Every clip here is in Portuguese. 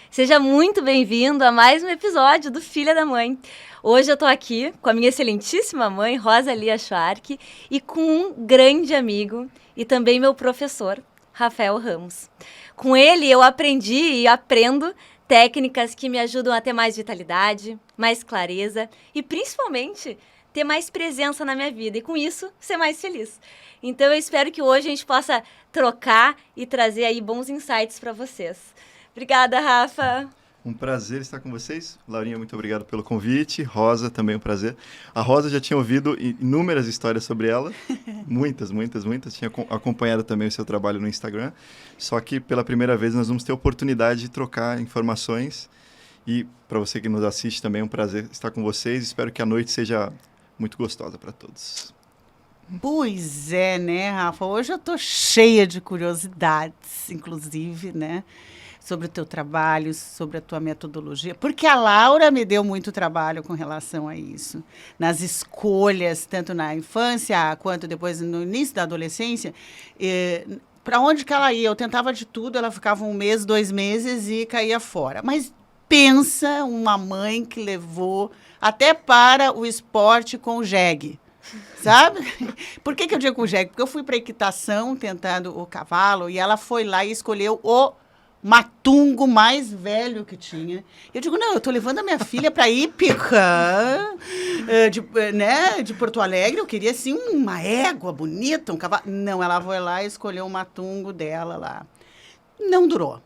Seja muito bem-vindo a mais um episódio do Filha da Mãe. Hoje eu tô aqui com a minha excelentíssima mãe, Rosa Lia Schwark, e com um grande amigo e também meu professor, Rafael Ramos. Com ele eu aprendi e aprendo técnicas que me ajudam a ter mais vitalidade, mais clareza e principalmente ter mais presença na minha vida e com isso ser mais feliz. Então eu espero que hoje a gente possa trocar e trazer aí bons insights para vocês. Obrigada, Rafa. Um prazer estar com vocês. Laurinha, muito obrigado pelo convite. Rosa, também um prazer. A Rosa já tinha ouvido inúmeras histórias sobre ela. Muitas. Tinha acompanhado também o seu trabalho no Instagram. Só que pela primeira vez nós vamos ter a oportunidade de trocar informações. E para você que nos assiste também, é um prazer estar com vocês. Espero que a noite seja muito gostosa para todos. Pois é, né, Rafa? Hoje eu tô cheia de curiosidades, inclusive, né? Sobre o teu trabalho, sobre a tua metodologia, porque a Laura me deu muito trabalho com relação a isso. Nas escolhas, tanto na infância quanto depois no início da adolescência, para onde que ela ia? Eu tentava de tudo, ela ficava 1 mês, 2 meses e caía fora. Mas pensa uma mãe que levou até para o esporte com o jegue. Sabe? Por que eu digo com o jegue? Porque eu fui para equitação tentando o cavalo e ela foi lá e escolheu o matungo mais velho que tinha. Eu digo, não, eu tô levando a minha filha para Ípica, de Porto Alegre, eu queria, assim, uma égua bonita, um cavalo. Não, ela foi lá e escolheu o matungo dela lá. Não durou.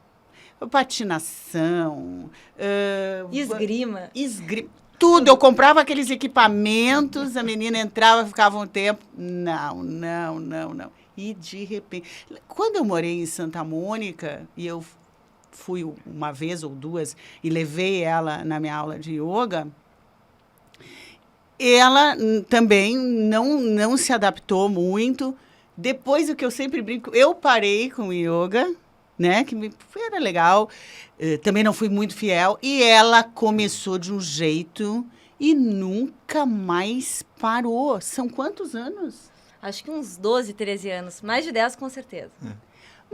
Patinação. Esgrima. Tudo, eu comprava aqueles equipamentos, a menina entrava, ficava um tempo. Não. E, de repente... Quando eu morei em Santa Mônica, e eu fui 1 vez ou 2, e levei ela na minha aula de yoga, ela também não se adaptou muito. Depois, o que eu sempre brinco, eu parei com o yoga, né, que era legal, também não fui muito fiel, e ela começou de um jeito e nunca mais parou. São quantos anos? Acho que uns 12, 13 anos. Mais de 10, com certeza.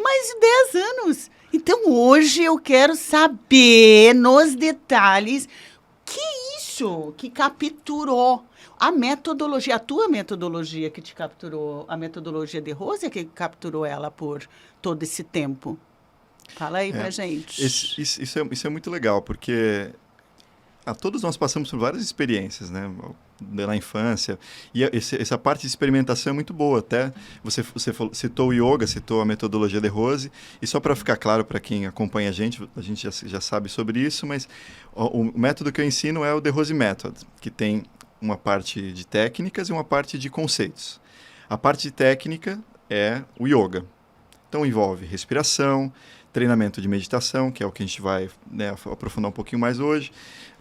Mais de 10 anos. Então, hoje eu quero saber, nos detalhes, que isso que capturou a metodologia, a tua metodologia que te capturou, a metodologia de Rose que capturou ela por todo esse tempo. Fala aí pra gente. Isso é muito legal, porque todos nós passamos por várias experiências, né? Na infância, e essa parte de experimentação é muito boa, até você citou o yoga, citou a metodologia de Rose, e só para ficar claro para quem acompanha a gente já sabe sobre isso, mas o método que eu ensino é o The Rose Method, que tem uma parte de técnicas e uma parte de conceitos. A parte de técnica é o yoga, então envolve respiração, treinamento de meditação, que é o que a gente vai, né, aprofundar um pouquinho mais hoje,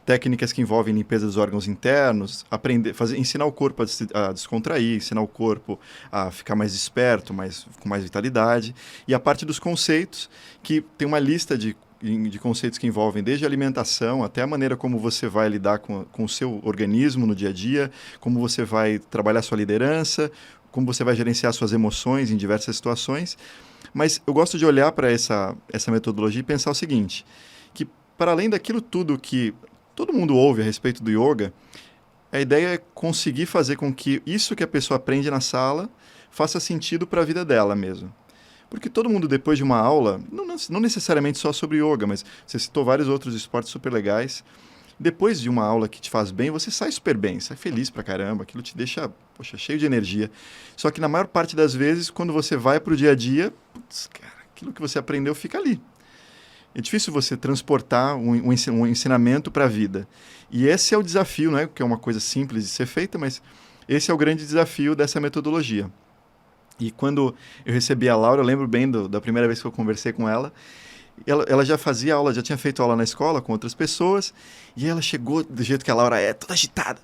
técnicas que envolvem limpeza dos órgãos internos, ensinar o corpo a descontrair, ensinar o corpo a ficar mais desperto, com mais vitalidade. E a parte dos conceitos, que tem uma lista de conceitos que envolvem desde a alimentação até a maneira como você vai lidar com o seu organismo no dia a dia, como você vai trabalhar sua liderança, como você vai gerenciar suas emoções em diversas situações. Mas eu gosto de olhar para essa metodologia e pensar o seguinte, que para além daquilo tudo que todo mundo ouve a respeito do yoga, a ideia é conseguir fazer com que isso que a pessoa aprende na sala faça sentido para a vida dela mesmo. Porque todo mundo, depois de uma aula, não necessariamente só sobre yoga, mas você citou vários outros esportes super legais, depois de uma aula que te faz bem, você sai super bem, sai feliz pra caramba, aquilo te deixa, cheio de energia. Só que na maior parte das vezes, quando você vai pro dia a dia, aquilo que você aprendeu fica ali. É difícil você transportar um ensinamento para a vida. E esse é o desafio, não é? Que é uma coisa simples de ser feita, mas esse é o grande desafio dessa metodologia. E quando eu recebi a Laura, eu lembro bem da primeira vez que eu conversei com ela, ela já fazia aula, já tinha feito aula na escola com outras pessoas, e ela chegou do jeito que a Laura é, toda agitada.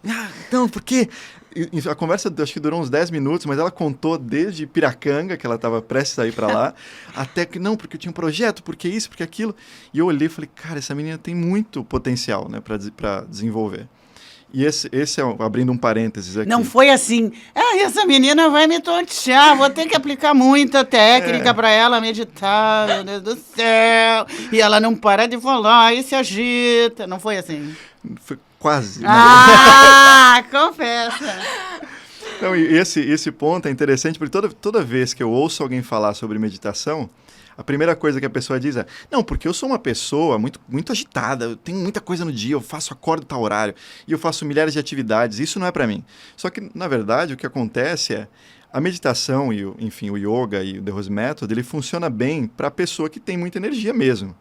Então, por quê? E a conversa acho que durou uns 10 minutos, mas ela contou desde Piracanga, que ela estava prestes a ir para lá, até que, não, porque eu tinha um projeto, porque isso, porque aquilo. E eu olhei e falei, cara, essa menina tem muito potencial, né, para desenvolver. E esse é, abrindo um parênteses aqui. Não foi assim, essa menina vai me tontear, vou ter que aplicar muita técnica para ela meditar, meu Deus do céu. E ela não para de falar e se agita. Não foi assim? Foi quase. Né? Confessa. Então, e esse ponto é interessante, porque toda vez que eu ouço alguém falar sobre meditação, a primeira coisa que a pessoa diz é, não, porque eu sou uma pessoa muito, muito agitada, eu tenho muita coisa no dia, eu acordo tal horário, e eu faço milhares de atividades, isso não é para mim. Só que, na verdade, o que acontece é, a meditação e, enfim, o yoga e o The Rose Method, ele funciona bem para a pessoa que tem muita energia mesmo.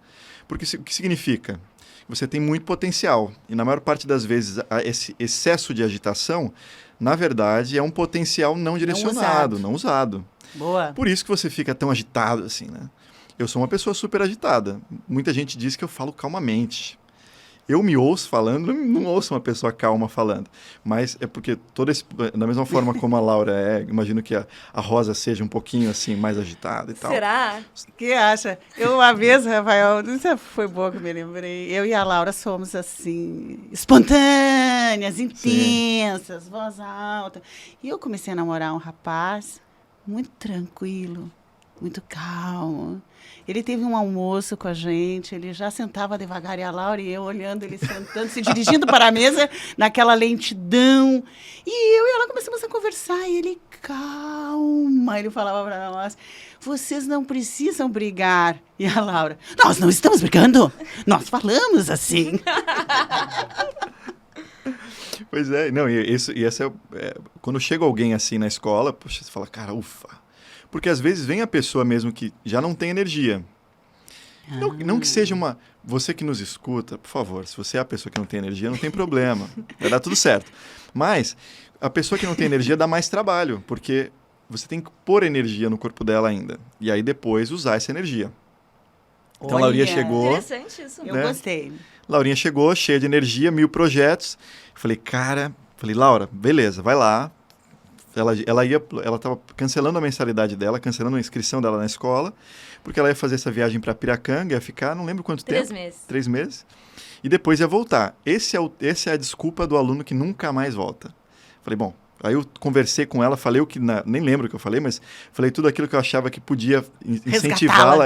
Porque o que significa? Você tem muito potencial, e na maior parte das vezes, esse excesso de agitação, na verdade, é um potencial não direcionado, não usado. Boa. Por isso que você fica tão agitado assim, né? Eu sou uma pessoa super agitada. Muita gente diz que eu falo calmamente. Eu me ouço falando, não ouço uma pessoa calma falando. Mas é porque da mesma forma como a Laura é, imagino que a Rosa seja um pouquinho assim, mais agitada e tal. Será? O que acha? Eu uma vez, Rafael, isso foi boa que eu me lembrei. Eu e a Laura somos assim, espontâneas, intensas, voz alta. E eu comecei a namorar um rapaz muito tranquilo, muito calmo. Ele teve um almoço com a gente, ele já sentava devagar, e a Laura e eu olhando ele sentando, se dirigindo para a mesa, naquela lentidão. E eu e ela começamos a conversar, e ele, calma, ele falava para nós, vocês não precisam brigar. E a Laura, nós não estamos brigando, nós falamos assim. Pois é, não, quando chega alguém assim na escola, poxa, você fala, cara, ufa. Porque às vezes vem a pessoa mesmo que já não tem energia. Não que seja você que nos escuta, por favor, se você é a pessoa que não tem energia, não tem problema. Vai dar tudo certo. Mas a pessoa que não tem energia dá mais trabalho, porque você tem que pôr energia no corpo dela ainda. E aí depois usar essa energia. Então a Laurinha chegou. Interessante isso. Eu gostei. Laurinha chegou, cheia de energia, 1000 projetos. Falei, Laura, beleza, vai lá. Ela estava cancelando a mensalidade dela, cancelando a inscrição dela na escola, porque ela ia fazer essa viagem para Piracanga, ia ficar, não lembro quanto tempo. 3 meses. 3 meses. E depois ia voltar. Essa é a desculpa do aluno que nunca mais volta. Falei, bom, aí eu conversei com ela, falei nem lembro o que eu falei, mas falei tudo aquilo que eu achava que podia incentivá-la,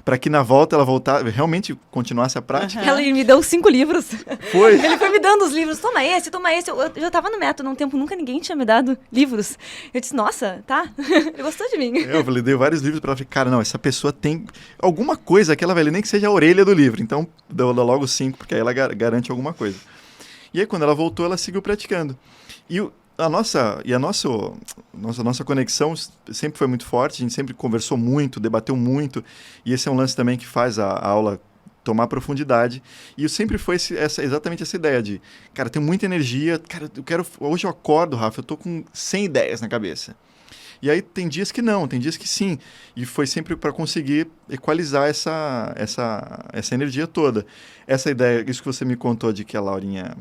para que na volta ela realmente continuasse a prática. Ela me deu 5 livros. Foi. Ele foi me dando os livros, toma esse. Eu já estava no método, num tempo nunca ninguém tinha me dado livros. Eu disse, nossa, tá, ele gostou de mim. Eu falei, dei vários livros para ela, falei, cara, não, essa pessoa tem alguma coisa que ela vai ler, nem que seja a orelha do livro. Então, deu logo 5, porque aí ela garante alguma coisa. E aí, quando ela voltou, ela seguiu praticando. E a nossa conexão sempre foi muito forte, a gente sempre conversou muito, debateu muito, e esse é um lance também que faz a aula tomar profundidade. E eu sempre foi exatamente essa ideia de, cara, tenho muita energia, cara, hoje eu acordo, Rafa, eu tô com 100 ideias na cabeça. E aí tem dias que não, tem dias que sim. E foi sempre para conseguir equalizar essa energia toda. Essa ideia, isso que você me contou de que a Laurinha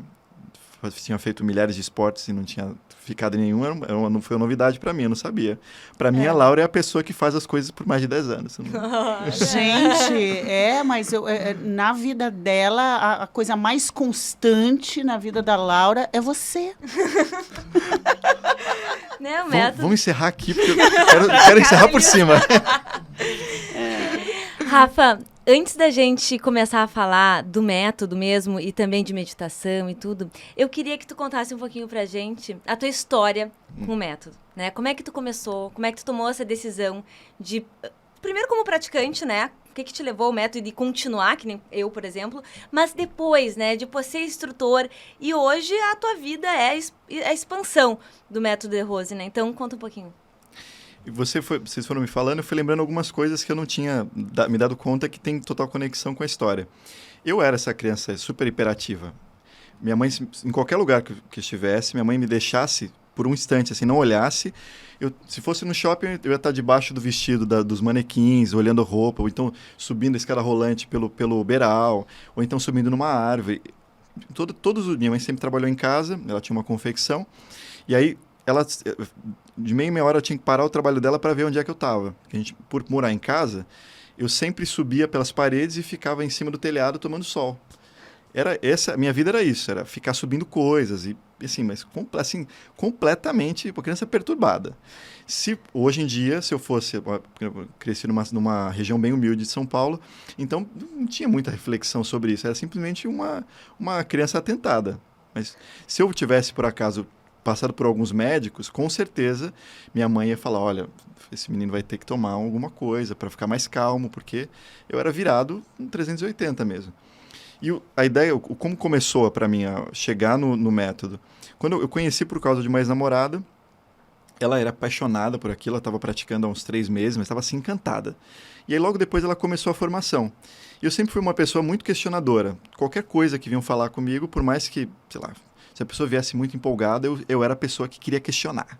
tinha feito milhares de esportes e não tinha ficado em nenhum, não foi uma novidade para mim, eu não sabia. Para mim, a Laura é a pessoa que faz as coisas por mais de 10 anos. Gente, mas na vida dela, a coisa mais constante na vida da Laura é você. Né, o método. Vamos encerrar aqui, porque eu quero encerrar por cima. Rafa, antes da gente começar a falar do método mesmo e também de meditação e tudo, eu queria que tu contasse um pouquinho pra gente a tua história com o método, né? Como é que tu começou, como é que tu tomou essa decisão de, primeiro como praticante, né? O que te levou ao método de continuar, que nem eu, por exemplo, mas depois, né, de ser instrutor, e hoje a tua vida é a expansão do método The Rose, né? Então, conta um pouquinho. Vocês foram me falando, eu fui lembrando algumas coisas que eu não tinha me dado conta que tem total conexão com a história. Eu era essa criança super hiperativa. Minha mãe, em qualquer lugar que estivesse, minha mãe me deixasse por um instante, assim, não olhasse. Se fosse no shopping, eu ia estar debaixo do vestido dos manequins, olhando a roupa, ou então subindo a escada rolante pelo beiral, ou então subindo numa árvore. Minha mãe sempre trabalhou em casa, ela tinha uma confecção, e aí de meia hora eu tinha que parar o trabalho dela para ver onde é que eu estava. Por morar em casa, eu sempre subia pelas paredes e ficava em cima do telhado tomando sol. A minha vida era isso, era ficar subindo coisas, e assim, mas assim, completamente uma criança perturbada. Hoje em dia, se eu fosse, eu cresci numa região bem humilde de São Paulo, então não tinha muita reflexão sobre isso, era simplesmente uma criança atentada. Mas se eu tivesse, por acaso, passado por alguns médicos, com certeza minha mãe ia falar, olha, esse menino vai ter que tomar alguma coisa para ficar mais calmo, porque eu era virado um 380 mesmo. E a ideia, como começou para mim a chegar no método? Quando eu conheci por causa de uma ex-namorada, ela era apaixonada por aquilo, ela estava praticando há uns 3 meses, mas estava assim encantada. E aí logo depois ela começou a formação. E eu sempre fui uma pessoa muito questionadora. Qualquer coisa que vinham falar comigo, por mais que, sei lá, se a pessoa viesse muito empolgada, eu era a pessoa que queria questionar.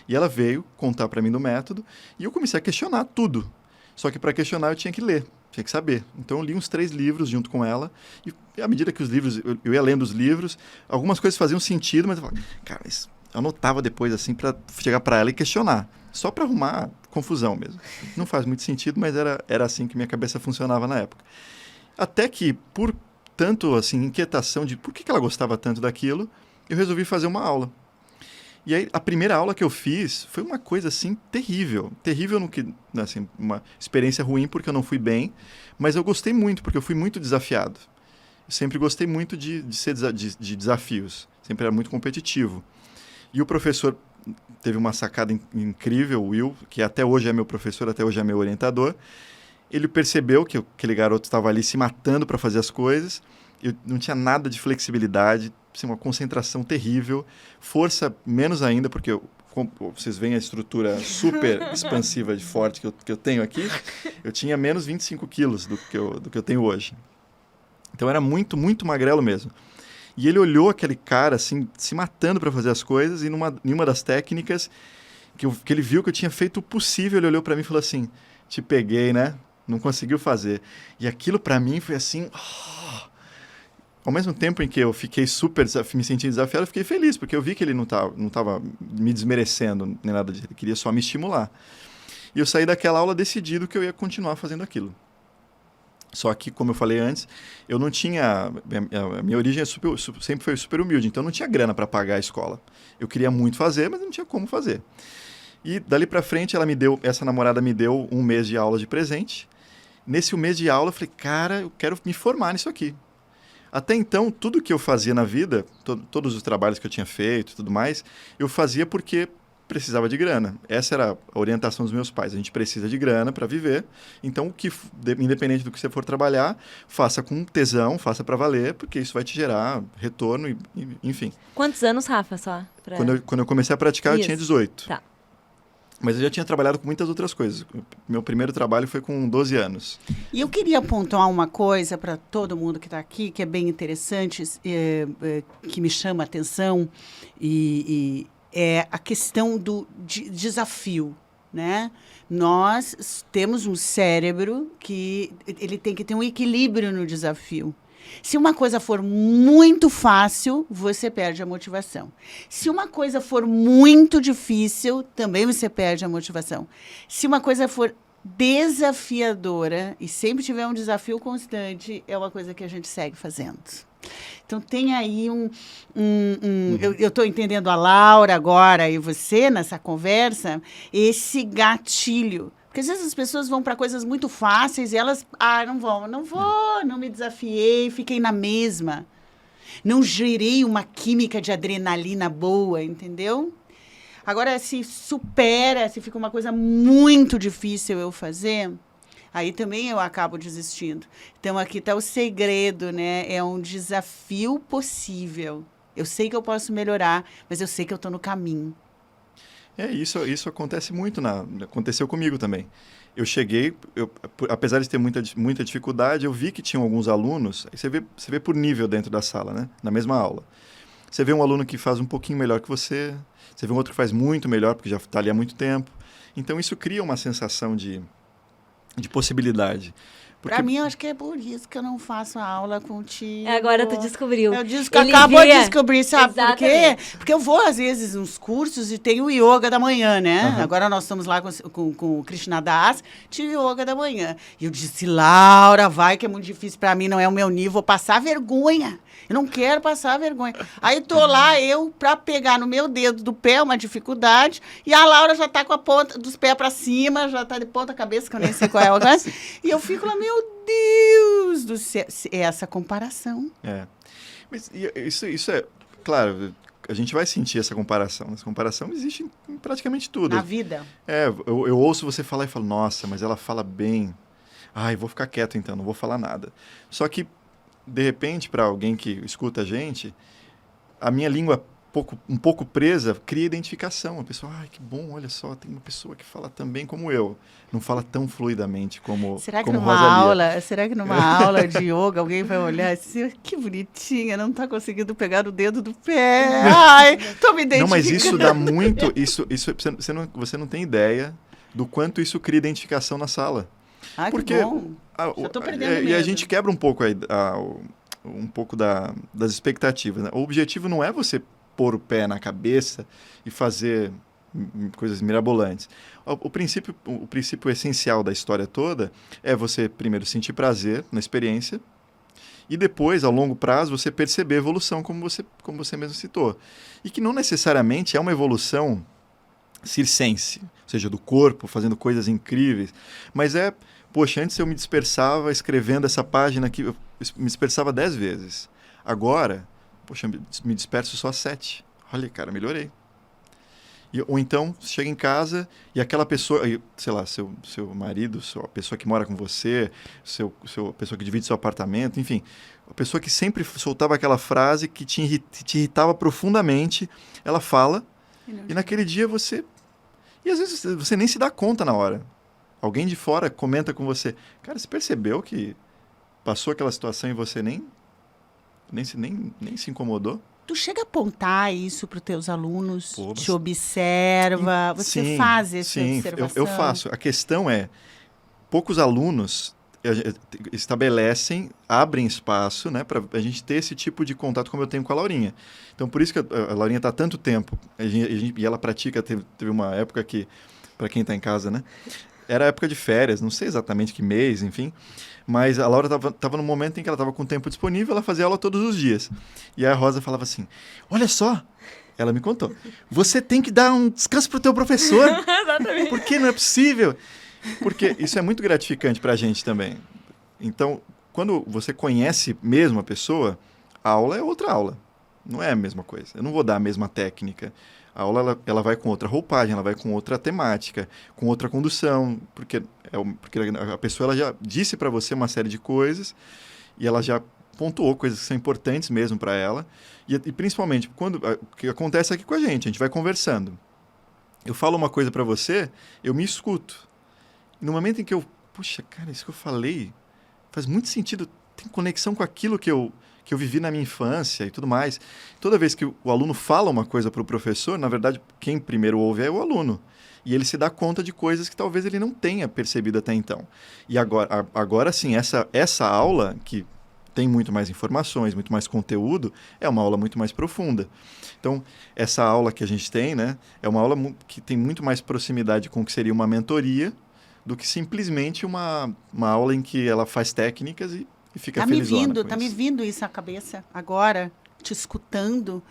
E ela veio contar para mim do método e eu comecei a questionar tudo. Só que para questionar eu tinha que ler, tinha que saber. Então eu li uns 3 livros junto com ela e à medida que os livros, eu ia lendo os livros, algumas coisas faziam sentido, mas eu falava, cara, eu anotava depois assim para chegar para ela e questionar, só para arrumar confusão mesmo. Não faz muito sentido, mas era assim que minha cabeça funcionava na época. Até que, por tanto assim, inquietação de por que ela gostava tanto daquilo, eu resolvi fazer uma aula. E aí, a primeira aula que eu fiz foi uma coisa, assim, terrível. Terrível no que, assim, uma experiência ruim porque eu não fui bem, mas eu gostei muito, porque eu fui muito desafiado. Eu sempre gostei muito de desafios. Sempre era muito competitivo. E o professor teve uma sacada incrível, o Will, que até hoje é meu professor, até hoje é meu orientador. Ele percebeu que aquele garoto estava ali se matando para fazer as coisas. Eu não tinha nada de flexibilidade, assim, uma concentração terrível, força menos ainda, porque vocês veem a estrutura super expansiva e forte que eu tenho aqui, eu tinha menos 25 quilos do que eu tenho hoje. Então era muito, muito magrelo mesmo. E ele olhou aquele cara assim, se matando para fazer as coisas, e em uma das técnicas que ele viu que eu tinha feito o possível, ele olhou para mim e falou assim, te peguei, né? Não conseguiu fazer. E aquilo para mim foi assim... Ao mesmo tempo em que eu fiquei me sentindo desafiado, eu fiquei feliz, porque eu vi que ele não tava me desmerecendo, nem nada disso, ele queria só me estimular. E eu saí daquela aula decidido que eu ia continuar fazendo aquilo. Só que, como eu falei antes, eu não tinha... A minha origem sempre foi super humilde, então eu não tinha grana para pagar a escola. Eu queria muito fazer, mas não tinha como fazer. E dali para frente, essa namorada me deu 1 mês de aula de presente. Nesse 1 mês de aula, eu falei, cara, eu quero me formar nisso aqui. Até então, tudo que eu fazia na vida, todos os trabalhos que eu tinha feito e tudo mais, eu fazia porque precisava de grana. Essa era a orientação dos meus pais. A gente precisa de grana para viver, então, independente do que você for trabalhar, faça com tesão, faça para valer, porque isso vai te gerar retorno, enfim. Quantos anos, Rafa, só? Quando eu comecei a praticar, eu tinha 18. Tá. Mas eu já tinha trabalhado com muitas outras coisas. Meu primeiro trabalho foi com 12 anos. E eu queria pontuar uma coisa para todo mundo que está aqui, que é bem interessante, que me chama a atenção, e é a questão do desafio, né? Nós temos um cérebro que ele tem que ter um equilíbrio no desafio. Se uma coisa for muito fácil, você perde a motivação. Se uma coisa for muito difícil, também você perde a motivação. Se uma coisa for desafiadora e sempre tiver um desafio constante, é uma coisa que a gente segue fazendo. Então, tem aí eu estou entendendo a Laura agora e você nessa conversa, esse gatilho. Porque às vezes as pessoas vão para coisas muito fáceis e elas, não me desafiei, fiquei na mesma. Não gerei uma química de adrenalina boa, entendeu? Agora, se fica uma coisa muito difícil eu fazer, aí também eu acabo desistindo. Então, aqui está o segredo, né? É um desafio possível. Eu sei que eu posso melhorar, mas eu sei que eu estou no caminho. Isso acontece muito, aconteceu comigo também. Eu cheguei, apesar de ter muita dificuldade, eu vi que tinham alguns alunos, aí você vê por nível dentro da sala, né? Na mesma aula. Você vê um aluno que faz um pouquinho melhor que você vê um outro que faz muito melhor, porque já está ali há muito tempo. Então, isso cria uma sensação de possibilidade. Pra mim, eu acho que é por isso que eu não faço aula contigo. Agora tu descobriu. Eu disse que acabou de descobrir, sabe por quê? Exatamente. Porque eu vou, às vezes, nos cursos e tem o yoga da manhã, né? Aham. Agora nós estamos lá com o Krishna Das, tinha o yoga da manhã. E eu disse, Laura, vai que é muito difícil pra mim, não é o meu nível, vou passar vergonha. Eu não quero passar vergonha. Aí tô lá, pra pegar no meu dedo do pé, uma dificuldade, e a Laura já tá com a ponta dos pés pra cima, já tá de ponta cabeça, que eu nem sei qual é o negócio. E eu fico lá, meu Deus do céu, é essa comparação. É. Mas isso é... Claro, a gente vai sentir essa comparação. Essa comparação existe em praticamente tudo. Na vida. Eu ouço você falar e falo, nossa, mas ela fala bem. Ai, vou ficar quieto então, não vou falar nada. Só que, de repente, para alguém que escuta a gente, a minha língua um pouco presa cria identificação. A pessoa, ai, que bom, olha só, tem uma pessoa que fala tão bem como eu. Não fala tão fluidamente como como Rosalia. Será que numa aula de yoga alguém vai olhar assim, que bonitinha, não está conseguindo pegar o dedo do pé. Ai, tô me identificando. Não, mas isso dá muito, você não tem ideia do quanto isso cria identificação na sala. Ai, porque que bom. Já tô perdendo e a medo. gente quebra um pouco um pouco das expectativas, né? O objetivo não é você pôr o pé na cabeça e fazer coisas mirabolantes. O princípio essencial da história toda é você primeiro sentir prazer na experiência e depois, ao longo prazo, você perceber a evolução, como você mesmo citou. E que não necessariamente é uma evolução circense, ou seja, do corpo, fazendo coisas incríveis, mas poxa, antes eu me dispersava escrevendo essa página aqui, eu me dispersava 10 vezes. Agora, poxa, me disperso só 7. Olha, cara, melhorei. Ou então, você chega em casa e aquela pessoa, sei lá, seu marido, a pessoa que mora com você, a pessoa que divide seu apartamento, enfim, a pessoa que sempre soltava aquela frase que te irritava profundamente, ela fala, e naquele dia você... E às vezes você nem se dá conta na hora. Alguém de fora comenta com você, cara, você percebeu que passou aquela situação e você nem se incomodou? Tu chega a apontar isso para os teus alunos? Pô, te observa? Você faz essa observação? Eu faço. A questão é, poucos alunos estabelecem, abrem espaço, né, para a gente ter esse tipo de contato como eu tenho com a Laurinha. Então, por isso que a Laurinha está há tanto tempo, e ela pratica, teve uma época que, para quem está em casa, né, era época de férias, não sei exatamente que mês, enfim, mas a Laura estava no momento em que ela estava com tempo disponível, ela fazia aula todos os dias. E a Rosa falava assim, olha só, ela me contou, você tem que dar um descanso pro teu professor. Exatamente. Porque não é possível. Porque isso é muito gratificante para a gente também. Então, quando você conhece mesmo a pessoa, a aula é outra aula. Não é a mesma coisa. Eu não vou dar a mesma técnica. A aula ela vai com outra roupagem, ela vai com outra temática, com outra condução, porque a pessoa ela já disse para você uma série de coisas e ela já pontuou coisas que são importantes mesmo para ela. E principalmente, o que acontece aqui com a gente vai conversando. Eu falo uma coisa para você, eu me escuto. E no momento em que puxa, cara, isso que eu falei faz muito sentido, tem conexão com aquilo que eu vivi na minha infância e tudo mais. Toda vez que o aluno fala uma coisa para o professor, na verdade, quem primeiro ouve é o aluno. E ele se dá conta de coisas que talvez ele não tenha percebido até então. E agora sim, essa aula, que tem muito mais informações, muito mais conteúdo, é uma aula muito mais profunda. Então, essa aula que a gente tem, né, é uma aula que tem muito mais proximidade com o que seria uma mentoria do que simplesmente uma aula em que ela faz técnicas e fica felizona. Tá me vindo isso à cabeça agora, te escutando,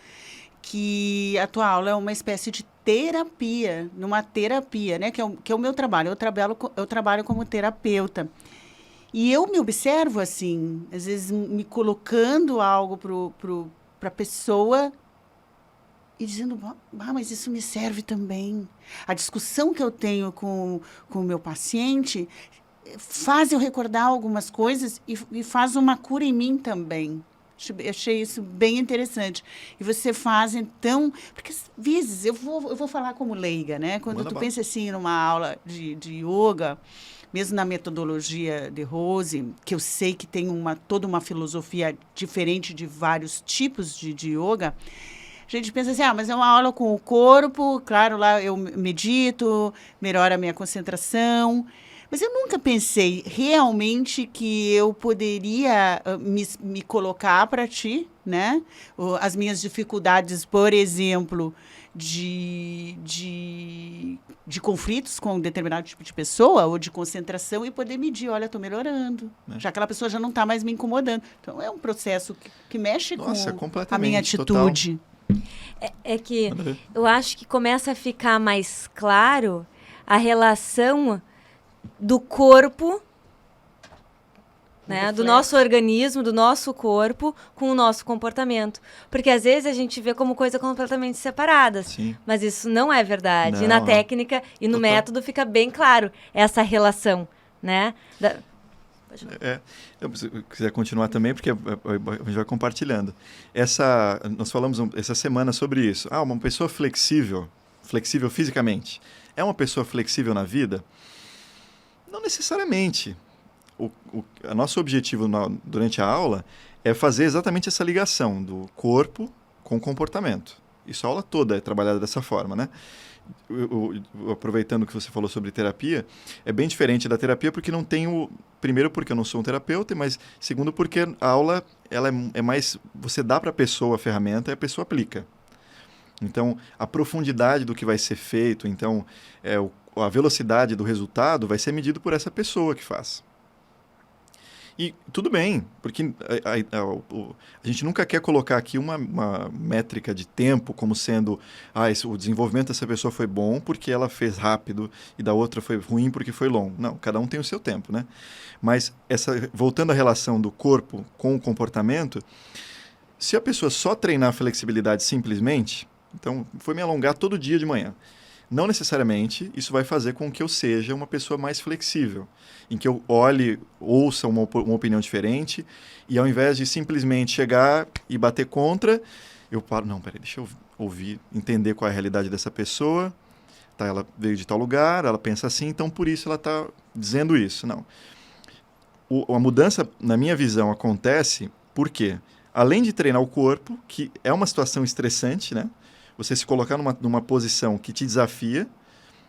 que a tua aula é uma espécie de terapia, numa terapia, né? Que é o meu trabalho. Eu trabalho como terapeuta. E eu me observo assim, às vezes me colocando algo para a pessoa e dizendo, mas isso me serve também. A discussão que eu tenho com o meu paciente faz eu recordar algumas coisas e faz uma cura em mim também. Achei isso bem interessante. E você faz, então... Porque, às vezes, eu vou falar como leiga, né? Quando tu pensa assim, numa aula de yoga, mesmo na metodologia de Rose, que eu sei que tem toda uma filosofia diferente de vários tipos de yoga, a gente pensa assim, mas é uma aula com o corpo, claro, lá eu medito, melhora a minha concentração. Mas eu nunca pensei realmente que eu poderia me colocar para ti, né? As minhas dificuldades, por exemplo, de conflitos com um determinado tipo de pessoa ou de concentração e poder medir, olha, estou melhorando. Já aquela pessoa já não está mais me incomodando. Então, é um processo que mexe com a minha atitude. É que eu acho que começa a ficar mais claro a relação do corpo, né, do nosso organismo, do nosso corpo com o nosso comportamento. Porque às vezes a gente vê como coisas completamente separadas. Sim. Mas isso não é verdade. Não, e na técnica e no método fica bem claro essa relação, né? Se quiser continuar também, porque a gente vai compartilhando. Nós falamos essa semana sobre isso. Uma pessoa flexível fisicamente, é uma pessoa flexível na vida? Não necessariamente. O nosso objetivo durante a aula é fazer exatamente essa ligação do corpo com o comportamento. Isso a aula toda é trabalhada dessa forma, né? Aproveitando que você falou sobre terapia, é bem diferente da terapia porque não tenho... Primeiro, porque eu não sou um terapeuta, mas segundo, porque a aula ela é mais... Você dá para a pessoa a ferramenta e a pessoa aplica. Então, a profundidade do que vai ser feito, então, a velocidade do resultado vai ser medido por essa pessoa que faz. E tudo bem, porque a gente nunca quer colocar aqui uma métrica de tempo como sendo o desenvolvimento dessa pessoa foi bom porque ela fez rápido e da outra foi ruim porque foi longo. Não, cada um tem o seu tempo, né? Mas voltando à relação do corpo com o comportamento, se a pessoa só treinar a flexibilidade simplesmente, então foi me alongar todo dia de manhã. Não necessariamente isso vai fazer com que eu seja uma pessoa mais flexível, em que eu ouça uma opinião diferente e ao invés de simplesmente chegar e bater contra, eu paro, não, peraí, deixa eu ouvir, entender qual é a realidade dessa pessoa, tá, ela veio de tal lugar, ela pensa assim, então por isso ela está dizendo isso. Não. A mudança, na minha visão, acontece porque, além de treinar o corpo, que é uma situação estressante, né? Você se colocar numa posição que te desafia.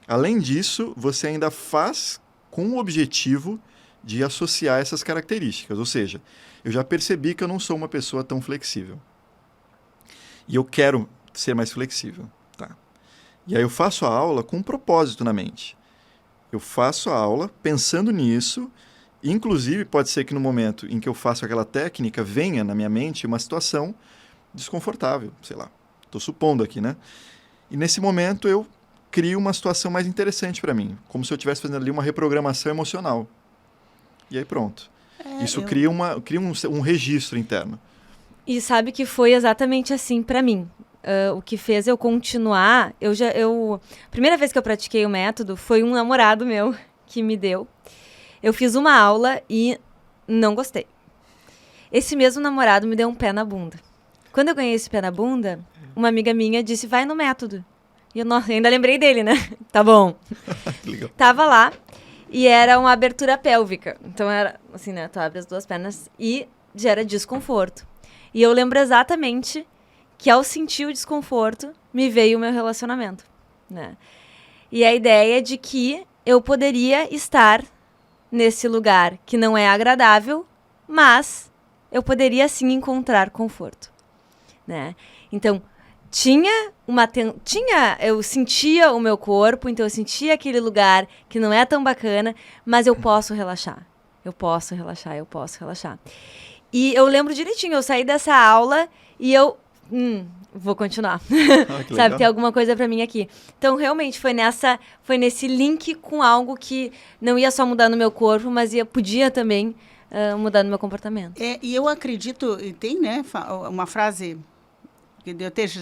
Além disso, você ainda faz com o objetivo de associar essas características. Ou seja, eu já percebi que eu não sou uma pessoa tão flexível. E eu quero ser mais flexível. Tá? E aí eu faço a aula com um propósito na mente. Eu faço a aula pensando nisso. Inclusive, pode ser que no momento em que eu faço aquela técnica, venha na minha mente uma situação desconfortável, sei lá. Estou supondo aqui, né? E nesse momento eu crio uma situação mais interessante para mim, como se eu estivesse fazendo ali uma reprogramação emocional. E aí pronto. Isso cria um registro interno. E sabe que foi exatamente assim para mim. O que fez eu continuar, primeira vez que eu pratiquei o método foi um namorado meu que me deu. Eu fiz uma aula e não gostei. Esse mesmo namorado me deu um pé na bunda. Quando eu ganhei esse pé na bunda, uma amiga minha disse, vai no método. E eu ainda lembrei dele, né? Tá bom. Legal. Tava lá e era uma abertura pélvica. Então era assim, né? Tu abre as duas pernas e gera desconforto. E eu lembro exatamente que ao sentir o desconforto, me veio o meu relacionamento, né? E a ideia de que eu poderia estar nesse lugar que não é agradável, mas eu poderia sim encontrar conforto, né? Então, eu sentia o meu corpo, então eu sentia aquele lugar que não é tão bacana, mas eu posso relaxar. Eu posso relaxar. E eu lembro direitinho, eu saí dessa aula e eu vou continuar. Sabe, tem alguma coisa pra mim aqui. Então, realmente, foi nesse link com algo que não ia só mudar no meu corpo, mas podia também mudar no meu comportamento. E eu acredito, tem, né, uma frase...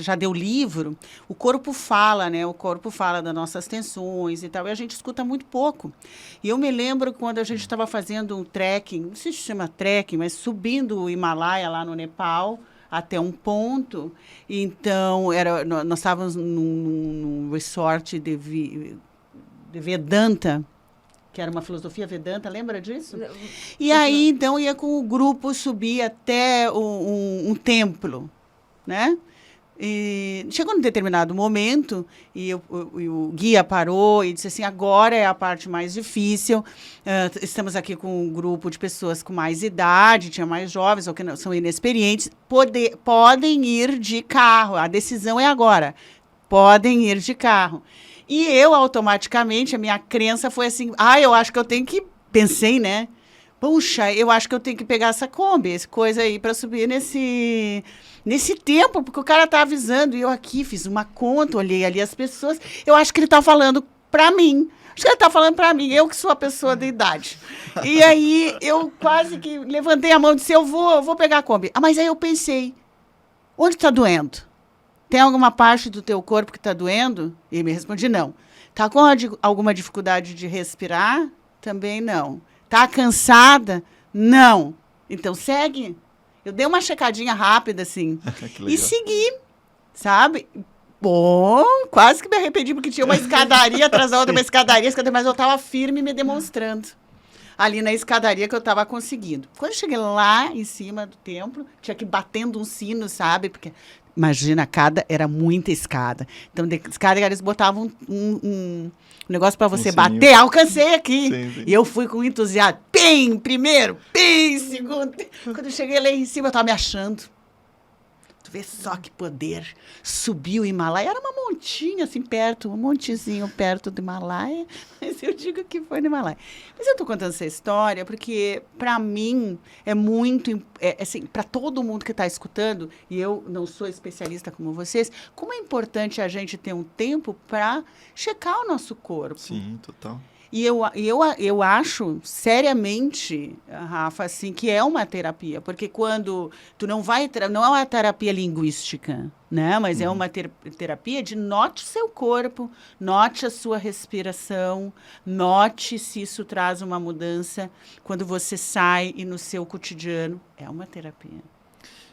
já deu livro, o corpo fala, né? O corpo fala das nossas tensões e tal, e a gente escuta muito pouco. E eu me lembro quando a gente estava fazendo um trekking, não sei se chama trekking, mas subindo o Himalaia lá no Nepal, até um ponto. Então, nós estávamos num resort de Vedanta, que era uma filosofia Vedanta, lembra disso? E aí, então, ia com o grupo subir até um templo, né? E chegou num determinado momento e o guia parou e disse assim, agora é a parte mais difícil. Estamos aqui com um grupo de pessoas com mais idade, tinha mais jovens ou que não, são inexperientes, podem ir de carro. A decisão é agora. Podem ir de carro. E eu, automaticamente, a minha crença foi assim, eu acho que eu tenho que... Pensei, né? Puxa, eu acho que eu tenho que pegar essa Kombi, essa coisa aí, para subir nesse tempo, porque o cara tá avisando. E eu aqui fiz uma conta, olhei ali as pessoas. Eu acho que ele tá falando para mim. Acho que ele tá falando para mim, eu que sou a pessoa da idade. E aí, eu quase que levantei a mão e disse, eu vou pegar a Kombi. Mas aí eu pensei, onde tá doendo? Tem alguma parte do teu corpo que está doendo? E ele me responde, não. Está com alguma dificuldade de respirar? Também não. Está cansada? Não. Então, segue. Eu dei uma checadinha rápida, assim. E segui, sabe? Bom, quase que me arrependi, porque tinha uma escadaria atrás da outra, uma escadaria, mas eu estava firme me demonstrando. Ali na escadaria que eu estava conseguindo. Quando eu cheguei lá em cima do templo, tinha que ir batendo um sino, sabe? Porque... Imagina, era muita escada. Então, de escada, eles botavam um negócio para você bater. Alcancei aqui. Sim. E eu fui com entusiasmo. Pim, primeiro, pim, segundo. Quando eu cheguei lá em cima, eu estava me achando. Tu vê só que poder. Subiu o Himalaia. Era uma montinha assim perto, um montezinho perto do Himalaia. Mas eu digo que foi no Himalaia. Mas eu estou contando essa história porque, para mim, é muito... assim, para todo mundo que está escutando, e eu não sou especialista como vocês, como é importante a gente ter um tempo para checar o nosso corpo. Sim, total. E eu acho, seriamente, Rafa, assim, que é uma terapia. Porque quando tu não vai... Não é uma terapia linguística, né? Mas é uma terapia de note o seu corpo, note a sua respiração, note se isso traz uma mudança quando você sai e no seu cotidiano. É uma terapia.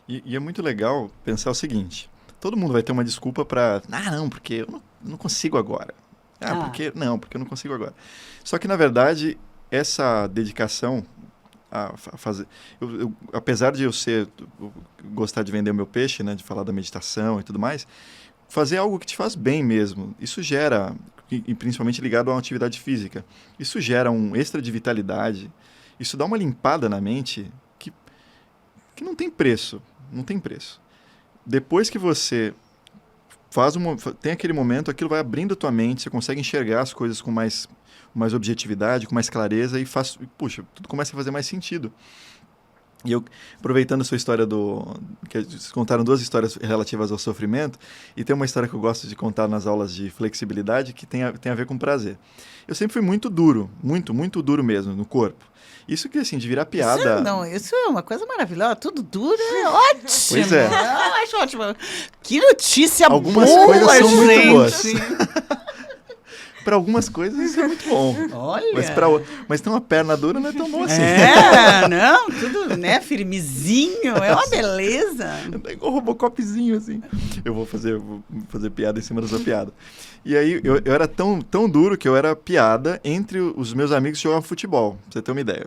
E é muito legal pensar o seguinte. Todo mundo vai ter uma desculpa para... não, porque eu não consigo agora. Porque eu não consigo agora. Só que, na verdade, essa dedicação a fazer... apesar de eu gostar de vender o meu peixe, né, de falar da meditação e tudo mais, fazer algo que te faz bem mesmo, isso gera, e principalmente ligado a uma atividade física, isso gera um extra de vitalidade, isso dá uma limpada na mente que não tem preço, não tem preço. Depois que você... tem aquele momento, aquilo vai abrindo a tua mente, você consegue enxergar as coisas com mais objetividade, com mais clareza puxa, tudo começa a fazer mais sentido. E eu, aproveitando a sua história que vocês contaram 2 histórias relativas ao sofrimento, e tem uma história que eu gosto de contar nas aulas de flexibilidade que tem a ver com prazer. Eu sempre fui muito duro, muito, muito duro mesmo, no corpo. Isso que, assim, de virar piada... Isso é uma coisa maravilhosa. Tudo duro é ótimo. Pois é. Eu acho ótimo. Que notícia algumas boa, coisas são muito boas. Para algumas coisas isso é muito bom. Olha. Mas ter uma perna dura não é tão bom assim. Não, tudo, né, firmezinho. É uma beleza. É igual Robocopzinho, assim. Eu vou fazer piada em cima da sua piada. E aí, eu era tão duro que eu era piada entre os meus amigos que jogavam futebol, pra você ter uma ideia.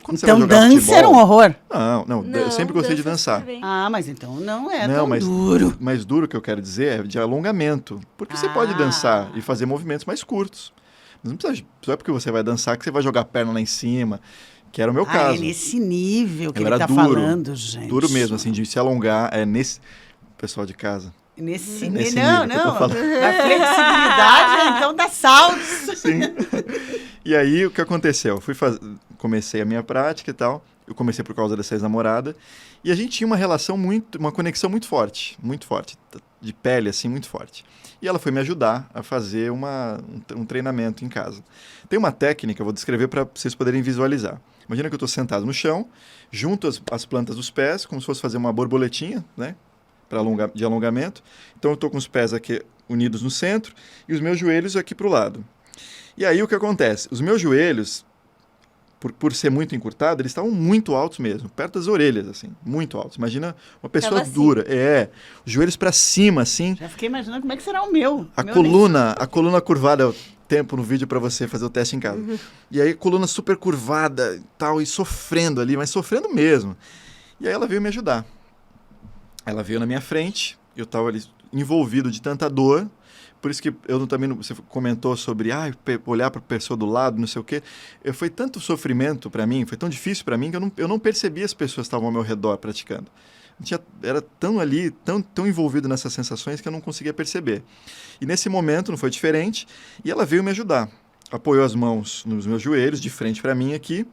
Quando você vai jogar dança futebol, era um horror? Não, eu sempre gostei de dançar. Mas então não é tão duro. Mais duro que eu quero dizer é de alongamento. Porque você pode dançar e fazer movimentos mais curtos. Mas não é porque você vai dançar que você vai jogar a perna lá em cima, que era o meu caso. É nesse nível que eu ele tá falando, gente. Duro mesmo, assim, de se alongar, pessoal de casa. Nesse nível. Não. A flexibilidade, então, dá saltos. Sim. E aí, o que aconteceu? Comecei a minha prática e tal. Eu comecei por causa dessa ex-namorada. E a gente tinha uma conexão muito forte, de pele, assim, muito forte. E ela foi me ajudar a fazer um treinamento em casa. Tem uma técnica, eu vou descrever para vocês poderem visualizar. Imagina que eu estou sentado no chão, junto as plantas dos pés, como se fosse fazer uma borboletinha, né? De alongamento. Então eu estou com os pés aqui unidos no centro e os meus joelhos aqui para o lado. E aí o que acontece? Os meus joelhos, por ser muito encurtado, eles estavam muito altos mesmo, perto das orelhas, assim, muito altos. Imagina uma pessoa dura. Os joelhos para cima, assim. Já fiquei imaginando como é que será o meu. A coluna curvada, tempo no vídeo para você fazer o teste em casa. Uhum. E aí coluna super curvada e tal, e sofrendo ali, mas sofrendo mesmo. E aí ela veio me ajudar. Ela veio na minha frente, eu estava ali envolvido de tanta dor. Por isso que eu também, você comentou sobre olhar para a pessoa do lado, não sei o quê. Foi tanto sofrimento para mim, foi tão difícil para mim, que eu não percebia as pessoas que estavam ao meu redor praticando. Era tão ali, tão envolvido nessas sensações que eu não conseguia perceber. E nesse momento não foi diferente, e ela veio me ajudar. Apoiou as mãos nos meus joelhos, de frente para mim aqui.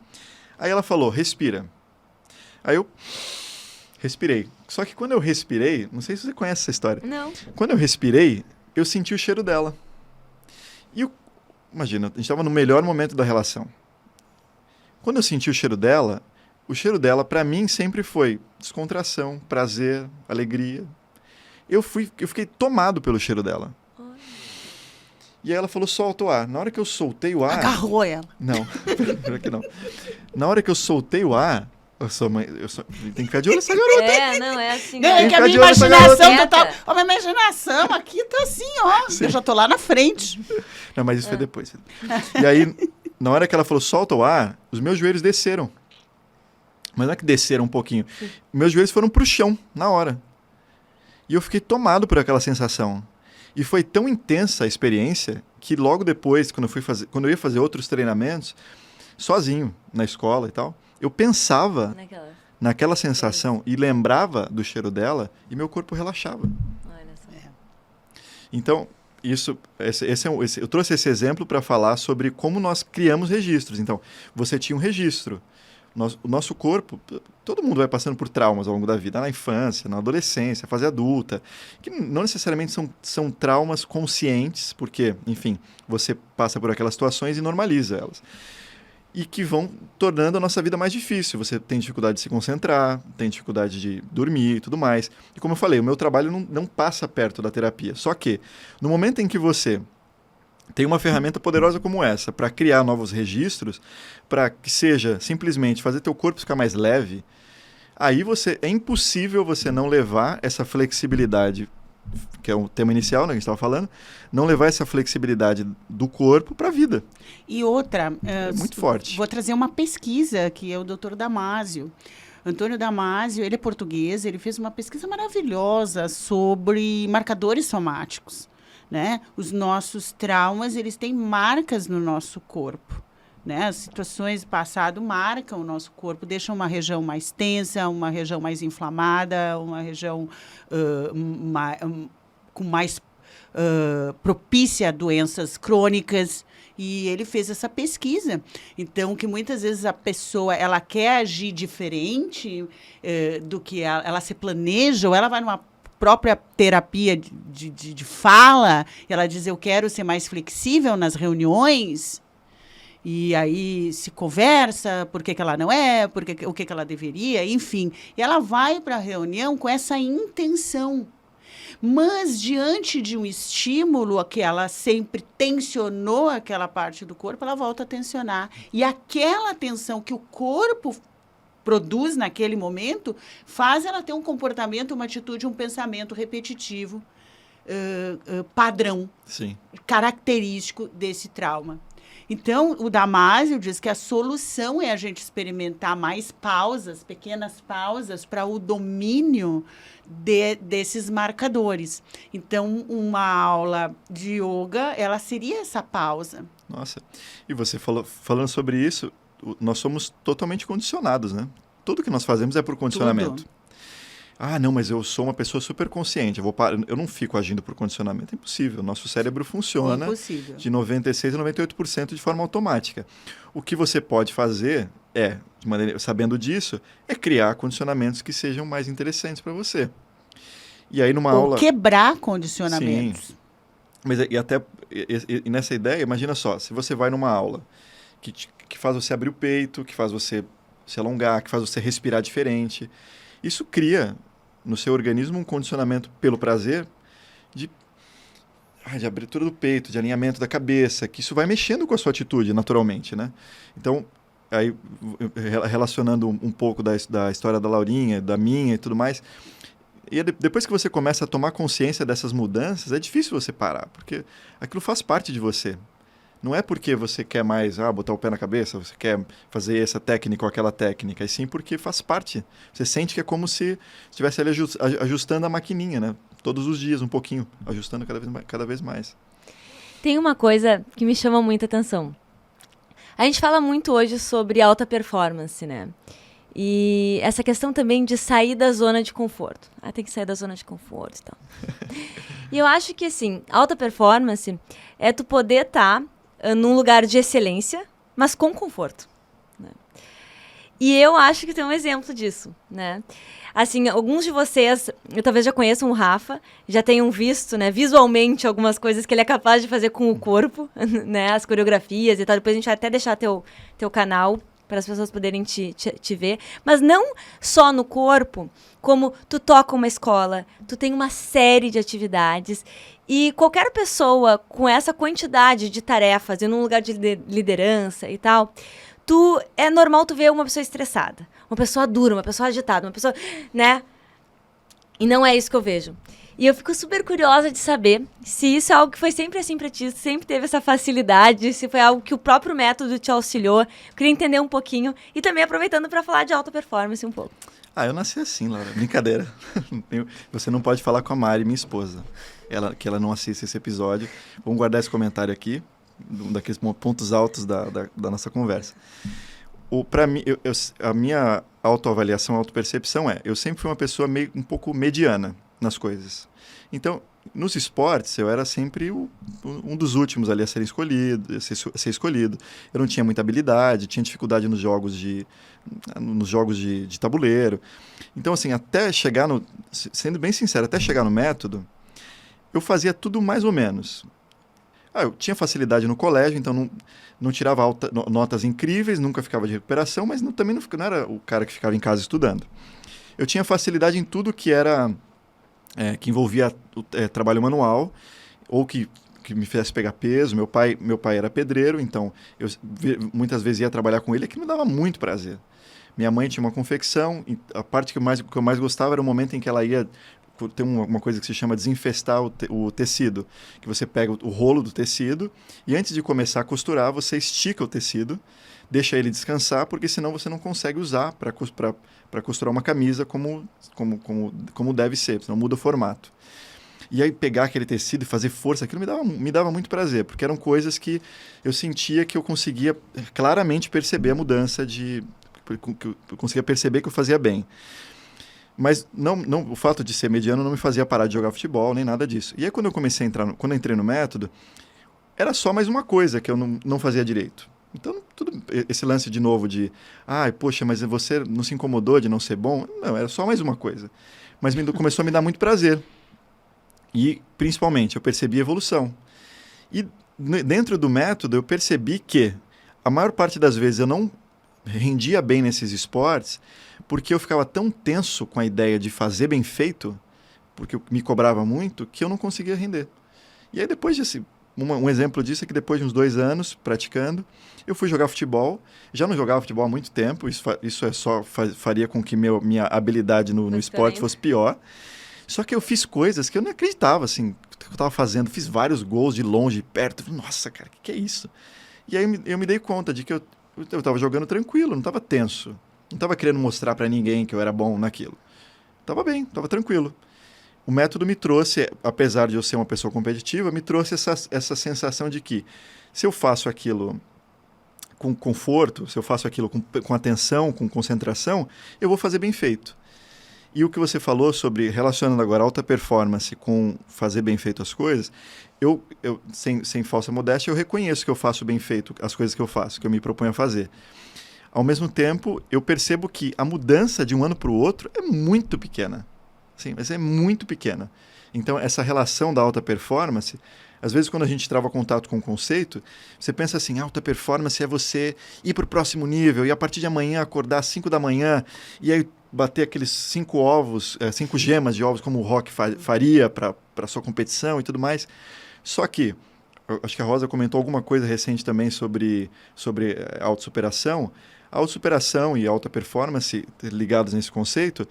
Aí ela falou, respira. Aí eu respirei. Só que quando eu respirei, não sei se você conhece essa história. Não. Quando eu respirei, eu senti o cheiro dela. E imagina, a gente estava no melhor momento da relação. Quando eu senti o cheiro dela para mim sempre foi descontração, prazer, alegria. Eu fiquei tomado pelo cheiro dela. E aí ela falou, solta o ar. Na hora que eu soltei o ar... Agarrou ela. Não, pior que não. Na hora que eu soltei o ar, tem que ficar de olho nessa garota. Não, é assim. Não, é que a minha imaginação total... A minha imaginação aqui tá assim, ó. Sim. Eu já tô lá na frente. Não, mas isso foi depois. E aí, na hora que ela falou, solta o ar, os meus joelhos desceram. Mas não é que desceram um pouquinho. Meus joelhos foram pro chão, na hora. E eu fiquei tomado por aquela sensação. E foi tão intensa a experiência que logo depois, quando eu ia fazer outros treinamentos, sozinho, na escola e tal, eu pensava naquela sensação e lembrava do cheiro dela e meu corpo relaxava. Olha só. Então, eu trouxe esse exemplo para falar sobre como nós criamos registros. Então, você tinha um registro. O nosso corpo, todo mundo vai passando por traumas ao longo da vida, na infância, na adolescência, fase adulta, que não necessariamente são traumas conscientes, porque, enfim, você passa por aquelas situações e normaliza elas. E que vão tornando a nossa vida mais difícil. Você tem dificuldade de se concentrar, tem dificuldade de dormir e tudo mais. E como eu falei, o meu trabalho não passa perto da terapia. Só que, no momento em que você tem uma ferramenta poderosa como essa para criar novos registros, para que seja simplesmente fazer teu corpo ficar mais leve, aí é impossível você não levar essa flexibilidade, que é o tema inicial, né, que a gente estava falando, não levar essa flexibilidade do corpo para a vida. E outra... É muito forte. Vou trazer uma pesquisa, que é o Dr. Damásio. Antônio Damásio, ele é português, ele fez uma pesquisa maravilhosa sobre marcadores somáticos. Né? Os nossos traumas, eles têm marcas no nosso corpo. Né? As situações do passado marcam o nosso corpo, deixam uma região mais tensa, uma região mais inflamada, uma região com mais propícia a doenças crônicas. E ele fez essa pesquisa. Então, que muitas vezes a pessoa ela quer agir diferente do que ela se planeja, ou ela vai numa própria terapia de fala, ela diz, eu quero ser mais flexível nas reuniões, e aí se conversa por que ela não é, o que ela deveria, enfim. E ela vai para a reunião com essa intenção. Mas, diante de um estímulo que ela sempre tensionou aquela parte do corpo, ela volta a tensionar. E aquela tensão que o corpo produz naquele momento, faz ela ter um comportamento, uma atitude, um pensamento repetitivo, padrão, Sim. Característico desse trauma. Então, o Damásio diz que a solução é a gente experimentar mais pausas, pequenas pausas, para o domínio desses marcadores. Então, uma aula de yoga, ela seria essa pausa. Nossa, e você falando sobre isso, nós somos totalmente condicionados, né? Tudo que nós fazemos é por condicionamento. Tudo. Ah, não, mas eu sou uma pessoa super consciente, eu não fico agindo por condicionamento. É impossível. Nosso cérebro funciona de 96% a 98% de forma automática. O que você pode fazer sabendo disso, é criar condicionamentos que sejam mais interessantes para você. E aí numa aula... quebrar condicionamentos. Sim. Mas e nessa ideia, imagina só, se você vai numa aula que faz você abrir o peito, que faz você se alongar, que faz você respirar diferente, isso cria no seu organismo um condicionamento pelo prazer de abertura do peito, de alinhamento da cabeça, que isso vai mexendo com a sua atitude naturalmente, né? Então, aí relacionando um pouco da história da Laurinha, da minha e tudo mais, e depois que você começa a tomar consciência dessas mudanças, é difícil você parar, porque aquilo faz parte de você. Não é porque você quer mais botar o pé na cabeça, você quer fazer essa técnica ou aquela técnica, e sim porque faz parte. Você sente que é como se estivesse ali ajustando a maquininha, né? todos os dias, um pouquinho, ajustando cada vez mais. Tem uma coisa que me chama muita atenção. A gente fala muito hoje sobre alta performance, né? E essa questão também de sair da zona de conforto. Tem que sair da zona de conforto e tal. E eu acho que, assim, alta performance é tu poder estar num lugar de excelência, mas com conforto, né? E eu acho que tem um exemplo disso, né? Assim, alguns de vocês, eu talvez já conheçam o Rafa, já tenham visto, né, visualmente algumas coisas que ele é capaz de fazer com o corpo, né, as coreografias e tal. Depois a gente vai até deixar teu canal para as pessoas poderem te ver. Mas não só no corpo, como tu toca uma escola, tu tem uma série de atividades. E qualquer pessoa com essa quantidade de tarefas e num lugar de liderança e tal, é normal tu ver uma pessoa estressada, uma pessoa dura, uma pessoa agitada, uma pessoa, né? E não é isso que eu vejo. E eu fico super curiosa de saber se isso é algo que foi sempre assim pra ti, se sempre teve essa facilidade, se foi algo que o próprio método te auxiliou. Eu queria entender um pouquinho e também aproveitando para falar de alta performance um pouco. Eu nasci assim, Laura. Brincadeira. Você não pode falar com a Mari, minha esposa, que ela não assiste esse episódio. Vamos guardar esse comentário aqui, daqueles pontos altos da nossa conversa. Para mim, a minha autoavaliação, autopercepção eu sempre fui uma pessoa um pouco mediana nas coisas. Então, nos esportes, eu era sempre um dos últimos ali a ser escolhido. Eu não tinha muita habilidade, tinha dificuldade nos jogos de tabuleiro. Então, assim, até chegar sendo bem sincero, até chegar no método, eu fazia tudo mais ou menos. Eu tinha facilidade no colégio, então não tirava notas incríveis, nunca ficava de recuperação, mas também não era o cara que ficava em casa estudando. Eu tinha facilidade em tudo que que envolvia trabalho manual, ou que me fizesse pegar peso. Meu pai era pedreiro, então eu muitas vezes ia trabalhar com ele, que me dava muito prazer. Minha mãe tinha uma confecção, e a parte que eu mais gostava era o momento em que ela ia. Tem uma coisa que se chama desinfestar o tecido, que você pega o rolo do tecido e antes de começar a costurar, você estica o tecido, deixa ele descansar, porque senão você não consegue usar para costurar uma camisa como deve ser, senão muda o formato. E aí pegar aquele tecido e fazer força, aquilo me dava muito prazer, porque eram coisas que eu sentia que eu conseguia claramente perceber a mudança que eu conseguia perceber que eu fazia bem. Mas o fato de ser mediano não me fazia parar de jogar futebol, nem nada disso. E aí quando eu entrei no método, era só mais uma coisa que eu não fazia direito. Então, esse lance de novo poxa, mas você não se incomodou de não ser bom? Não, era só mais uma coisa. Mas começou a me dar muito prazer. E, principalmente, eu percebi a evolução. E dentro do método, eu percebi que a maior parte das vezes eu não rendia bem nesses esportes, porque eu ficava tão tenso com a ideia de fazer bem feito, porque eu me cobrava muito, que eu não conseguia render. E aí depois um exemplo disso é que depois de uns 2 anos praticando, eu fui jogar futebol. Já não jogava futebol há muito tempo, isso faria com que minha habilidade no esporte fosse pior. Só que eu fiz coisas que eu não acreditava, assim, que eu estava fazendo. Fiz vários gols de longe, de perto. Nossa, cara, que é isso? E aí eu me dei conta de que eu estava jogando tranquilo, não estava tenso. Não estava querendo mostrar para ninguém que eu era bom naquilo. Estava bem, estava tranquilo. O método me trouxe, apesar de eu ser uma pessoa competitiva, me trouxe essa sensação de que se eu faço aquilo com conforto, se eu faço aquilo com atenção, com concentração, eu vou fazer bem feito. E o que você falou sobre, relacionando agora alta performance com fazer bem feito as coisas, eu sem falsa modéstia, eu reconheço que eu faço bem feito as coisas que eu faço, que eu me proponho a fazer. Ao mesmo tempo, eu percebo que a mudança de um ano para o outro é muito pequena. Sim, mas é muito pequena. Então, essa relação da alta performance, às vezes quando a gente trava contato com o conceito, você pensa assim, alta performance é você ir para o próximo nível e a partir de amanhã acordar às 5 da manhã e aí bater aqueles 5 gemas de ovos como o Rock faria para a sua competição e tudo mais. Só que, acho que a Rosa comentou alguma coisa recente também sobre autossuperação. A autossuperação e a alta performance ligados nesse conceito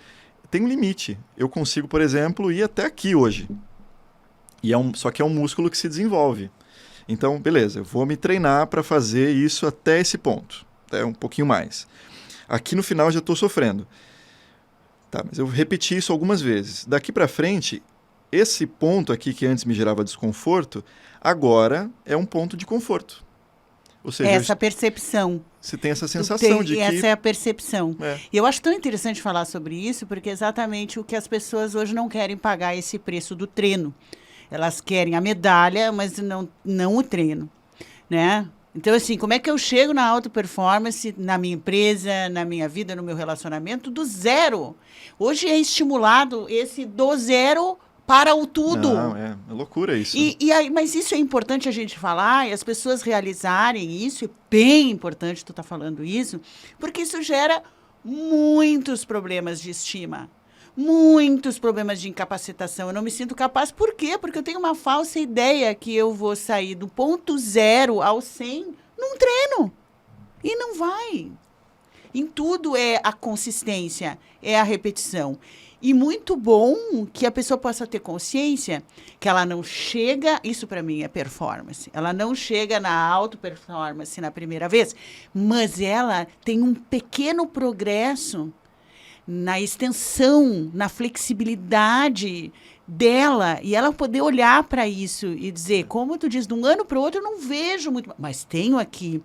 tem um limite. Eu consigo, por exemplo, ir até aqui hoje. Só que é um músculo que se desenvolve. Então, beleza, eu vou me treinar para fazer isso até esse ponto. Até um pouquinho mais. Aqui no final já estou sofrendo. Tá, mas eu repeti isso algumas vezes. Daqui para frente, esse ponto aqui que antes me gerava desconforto, agora é um ponto de conforto. Ou seja, Essa percepção. você tem essa sensação de que... Essa é a percepção. É. E eu acho tão interessante falar sobre isso, porque é exatamente o que as pessoas hoje não querem pagar esse preço do treino. Elas querem a medalha, mas não o treino, né? Então, assim, como é que eu chego na alta performance, na minha empresa, na minha vida, no meu relacionamento, do zero? Hoje é estimulado esse do zero para o tudo. Não, é loucura isso. Mas isso é importante a gente falar e as pessoas realizarem isso, é bem importante tu estar falando isso, porque isso gera muitos problemas de estima, muitos problemas de incapacitação. Eu não me sinto capaz. Por quê? Porque eu tenho uma falsa ideia que eu vou sair do ponto 0 ao 100 num treino. E não vai. Em tudo é a consistência, é a repetição. E muito bom que a pessoa possa ter consciência que ela não chega, isso para mim é performance, ela não chega na auto-performance na primeira vez, mas ela tem um pequeno progresso na extensão, na flexibilidade dela, e ela poder olhar para isso e dizer, como tu diz, de um ano para o outro eu não vejo muito, mas tenho aqui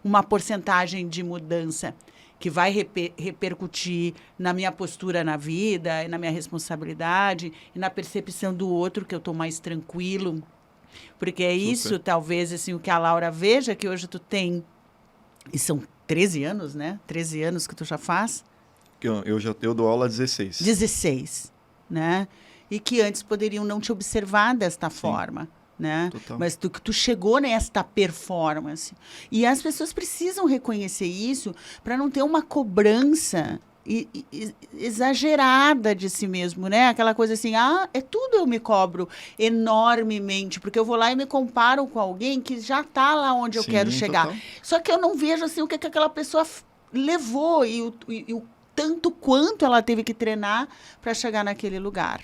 uma porcentagem de mudança que vai repercutir na minha postura na vida, e na minha responsabilidade, e na percepção do outro, que eu estou mais tranquilo. Porque é isso, talvez, assim, o que a Laura veja, que hoje tu tem, e são 13 anos, né? 13 anos que tu já faz. Eu dou aula há 16. 16, né? E que antes poderiam não te observar desta forma. Né? Mas tu chegou nesta performance. E as pessoas precisam reconhecer isso para não ter uma cobrança exagerada de si mesmo, né? Aquela coisa assim, é tudo eu me cobro enormemente, porque eu vou lá e me comparo com alguém que já está lá onde eu quero chegar. Total. Só que eu não vejo assim o que aquela pessoa levou e o tanto quanto ela teve que treinar para chegar naquele lugar.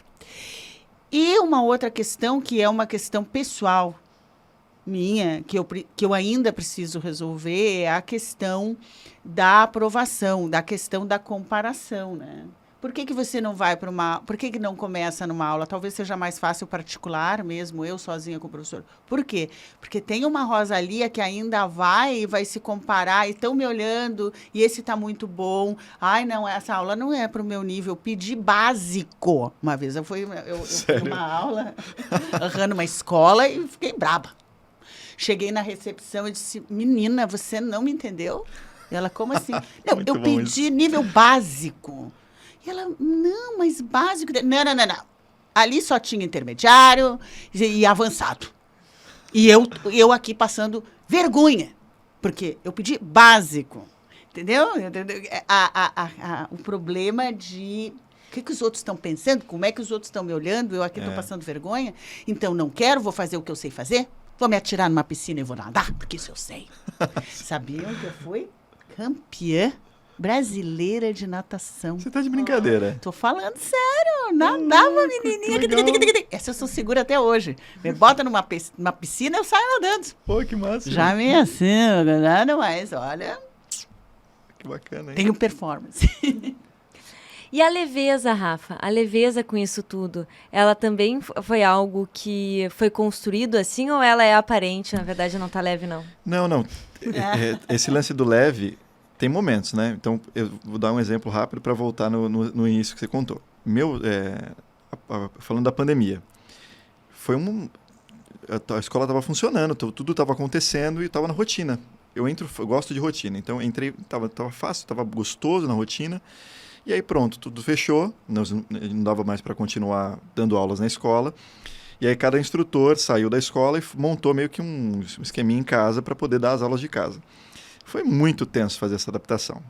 E uma outra questão, que é uma questão pessoal minha, que eu ainda preciso resolver, é a questão da aprovação, da questão da comparação, né? Por que você não vai para uma... Por que não começa numa aula? Talvez seja mais fácil particular mesmo, eu sozinha com o professor. Por quê? Porque tem uma Rosalia que ainda vai se comparar, e estão me olhando, e esse está muito bom. Ai, não, essa aula não é para o meu nível. Pedi básico. Uma vez eu fui numa aula, numa escola, e fiquei braba. Cheguei na recepção e disse, menina, você não me entendeu? E ela, como assim? Não, eu pedi nível básico. E ela, não, mas básico... Não. Ali só tinha intermediário e avançado. E eu aqui passando vergonha, porque eu pedi básico. Entendeu? O problema de... O que os outros estão pensando? Como é que os outros estão me olhando? Eu aqui estou passando vergonha. Então, não quero, vou fazer o que eu sei fazer. Vou me atirar numa piscina e vou nadar, porque isso eu sei. Sabiam que eu fui campeã brasileira de natação? Você tá de brincadeira? Tô falando sério. Nadava, menininha. Essa eu sou segura até hoje. Me bota numa piscina, eu saio nadando. Pô, que massa. Já me assim, nada mais. Olha. Que bacana, hein? Tenho performance. E a leveza, Rafa? A leveza com isso tudo, ela também foi algo que foi construído assim, ou ela é aparente, na verdade não tá leve, não? Não. Esse lance do leve tem momentos, né? Então, eu vou dar um exemplo rápido para voltar no início que você contou. Falando da pandemia, a escola estava funcionando, tudo estava acontecendo e estava na rotina. Eu gosto de rotina, então entrei, estava fácil, estava gostoso na rotina. E aí pronto, tudo fechou, não dava mais para continuar dando aulas na escola. E aí cada instrutor saiu da escola e montou meio que um esqueminha em casa para poder dar as aulas de casa. Foi muito tenso fazer essa adaptação.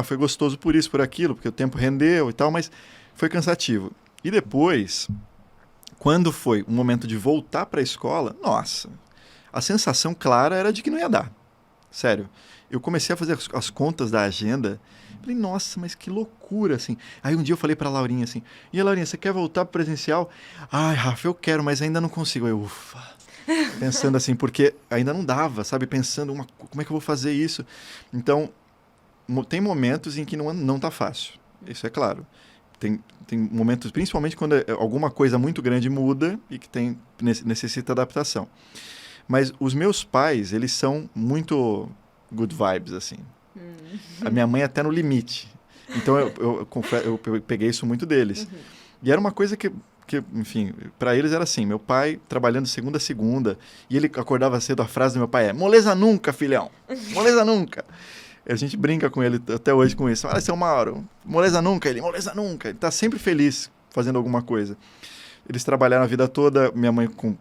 Foi gostoso por isso, por aquilo, porque o tempo rendeu e tal, mas foi cansativo. E depois, quando foi o momento de voltar para a escola, nossa, a sensação clara era de que não ia dar. Sério. Eu comecei a fazer as contas da agenda. Falei, nossa, mas que loucura, assim. Aí um dia eu falei pra Laurinha assim, e a Laurinha, você quer voltar pro presencial? Ai, Rafa, eu quero, mas ainda não consigo. Aí eu, ufa. Pensando assim, porque ainda não dava, sabe? Pensando, como é que eu vou fazer isso? Então, tem momentos em que não tá fácil. Isso é claro. tem momentos, principalmente quando alguma coisa muito grande muda e que necessita adaptação. Mas os meus pais, eles são muito good vibes, assim. A minha mãe até no limite. Então, eu peguei isso muito deles. E era uma coisa que enfim, para eles era assim, meu pai trabalhando segunda a segunda, e ele acordava cedo, a frase do meu pai é: moleza nunca, filhão, moleza nunca. A gente brinca com ele até hoje com isso. Olha, seu Mauro, moleza nunca, ele tá sempre feliz fazendo alguma coisa. Eles trabalharam a vida toda, minha mãe com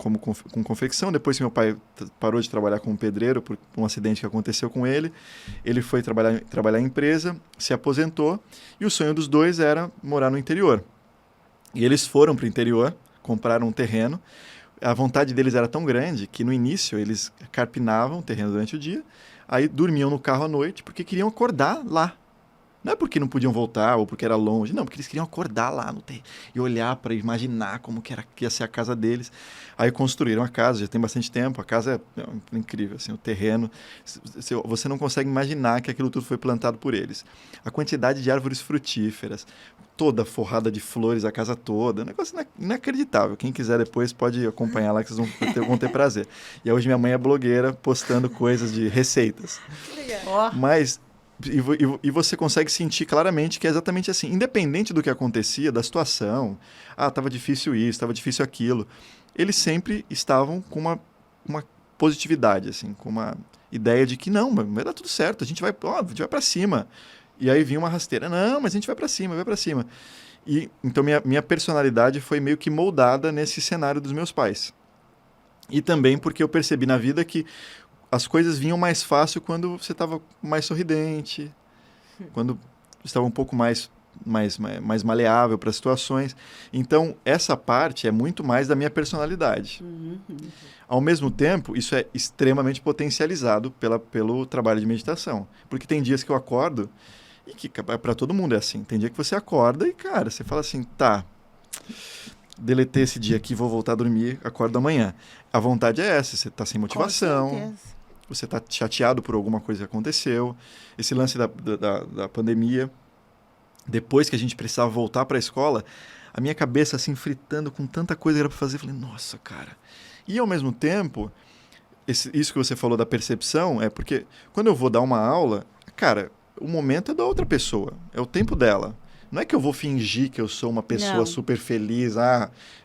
confecção, depois que meu pai parou de trabalhar como pedreiro por um acidente que aconteceu com ele, ele foi trabalhar em empresa, se aposentou, e o sonho dos dois era morar no interior. E eles foram para o interior, compraram um terreno. A vontade deles era tão grande que no início eles carpinavam o terreno durante o dia, aí dormiam no carro à noite porque queriam acordar lá. Não é porque não podiam voltar ou porque era longe, não, porque eles queriam acordar lá no terreno e olhar para imaginar como que ia ser a casa deles. Aí construíram a casa, já tem bastante tempo, a casa é incrível, assim, o terreno, você não consegue imaginar que aquilo tudo foi plantado por eles. A quantidade de árvores frutíferas, toda forrada de flores, a casa toda, um negócio inacreditável. Quem quiser depois pode acompanhar lá que vocês vão ter prazer. E hoje minha mãe é blogueira postando coisas de receitas. Ó. Mas... E você consegue sentir claramente que é exatamente assim. Independente do que acontecia, da situação, estava difícil isso, estava difícil aquilo, eles sempre estavam com uma positividade, assim, com uma ideia de que não, vai dar tudo certo, a gente vai para cima. E aí vinha uma rasteira, não, mas a gente vai para cima, vai para cima. E então minha personalidade foi meio que moldada nesse cenário dos meus pais. E também porque eu percebi na vida que as coisas vinham mais fácil quando você estava mais sorridente, quando estava um pouco mais maleável para as situações. Então, essa parte é muito mais da minha personalidade. Ao mesmo tempo, isso é extremamente potencializado pelo trabalho de meditação. Porque tem dias que eu acordo, e que para todo mundo é assim, tem dia que você acorda e, cara, você fala assim, tá, deletei esse dia aqui, vou voltar a dormir, acordo amanhã. A vontade é essa, você está sem motivação. Com certeza. Você está chateado por alguma coisa que aconteceu. Esse lance da pandemia, depois que a gente precisava voltar para a escola, a minha cabeça assim fritando com tanta coisa que era para fazer, eu falei, nossa, cara. E ao mesmo tempo, isso que você falou da percepção, é porque quando eu vou dar uma aula, cara, o momento é da outra pessoa, é o tempo dela. Não é que eu vou fingir que eu sou uma pessoa super feliz,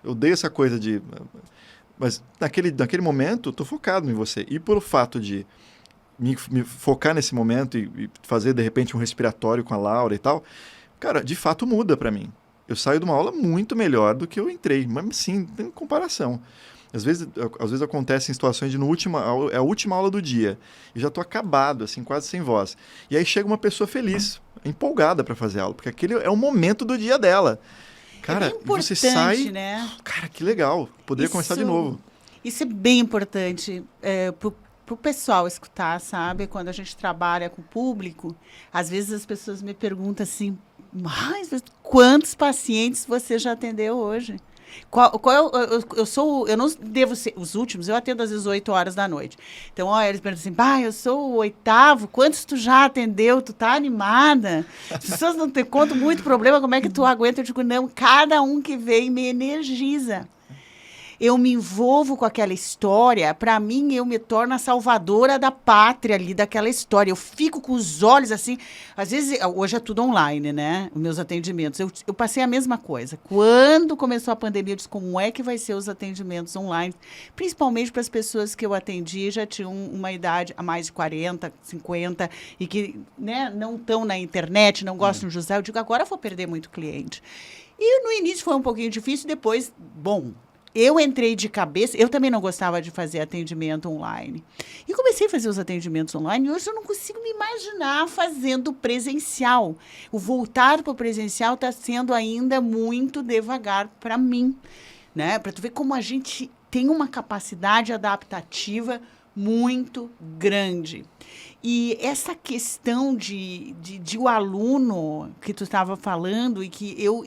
eu dei essa coisa de... Mas naquele momento, eu estou focado em você. E por o fato de me focar nesse momento e fazer, de repente, um respiratório com a Laura e tal, cara, de fato muda para mim. Eu saio de uma aula muito melhor do que eu entrei. Mas sim, tem comparação. Às vezes acontece em situações de é a última aula do dia. E já estou acabado, assim, quase sem voz. E aí chega uma pessoa feliz, empolgada para fazer aula. Porque aquele é o momento do dia dela. Cara, é bem você sai... né? Cara, que legal. Poderia começar de novo. Isso é bem importante pro pessoal escutar, sabe? Quando a gente trabalha com o público, às vezes as pessoas me perguntam assim, mas quantos pacientes você já atendeu hoje? Eu não devo ser os últimos, eu atendo às vezes 8 horas da noite. Então, eles perguntam assim, eu sou o 8º, quantos tu já atendeu? Tu tá animada? As pessoas não te contam muito problema, como é que tu aguenta? Eu digo, não, cada um que vem me energiza. Eu me envolvo com aquela história, para mim, eu me torno a salvadora da pátria ali, daquela história. Eu fico com os olhos assim, às vezes, hoje é tudo online, né? Os meus atendimentos. Eu passei a mesma coisa. Quando começou a pandemia, eu disse, como é que vai ser os atendimentos online? Principalmente para as pessoas que eu atendi, já tinham uma idade a mais de 40, 50, e que, né, não estão na internet, não gostam de usar. Eu digo, agora eu vou perder muito cliente. E no início foi um pouquinho difícil, depois, eu entrei de cabeça, eu também não gostava de fazer atendimento online. E comecei a fazer os atendimentos online e hoje eu não consigo me imaginar fazendo presencial. O voltar para o presencial está sendo ainda muito devagar para mim, né? Para tu ver como a gente tem uma capacidade adaptativa muito grande. E essa questão de o aluno que tu estava falando e que eu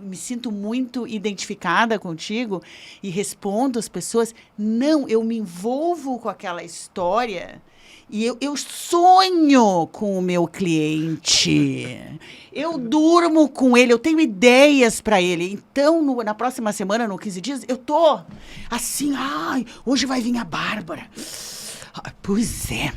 me sinto muito identificada contigo e respondo às pessoas, não, eu me envolvo com aquela história E eu sonho com o meu cliente. Eu durmo com ele, eu tenho ideias para ele. Então, na próxima semana, no 15 dias, eu tô assim, hoje vai vir a Bárbara. Pois é.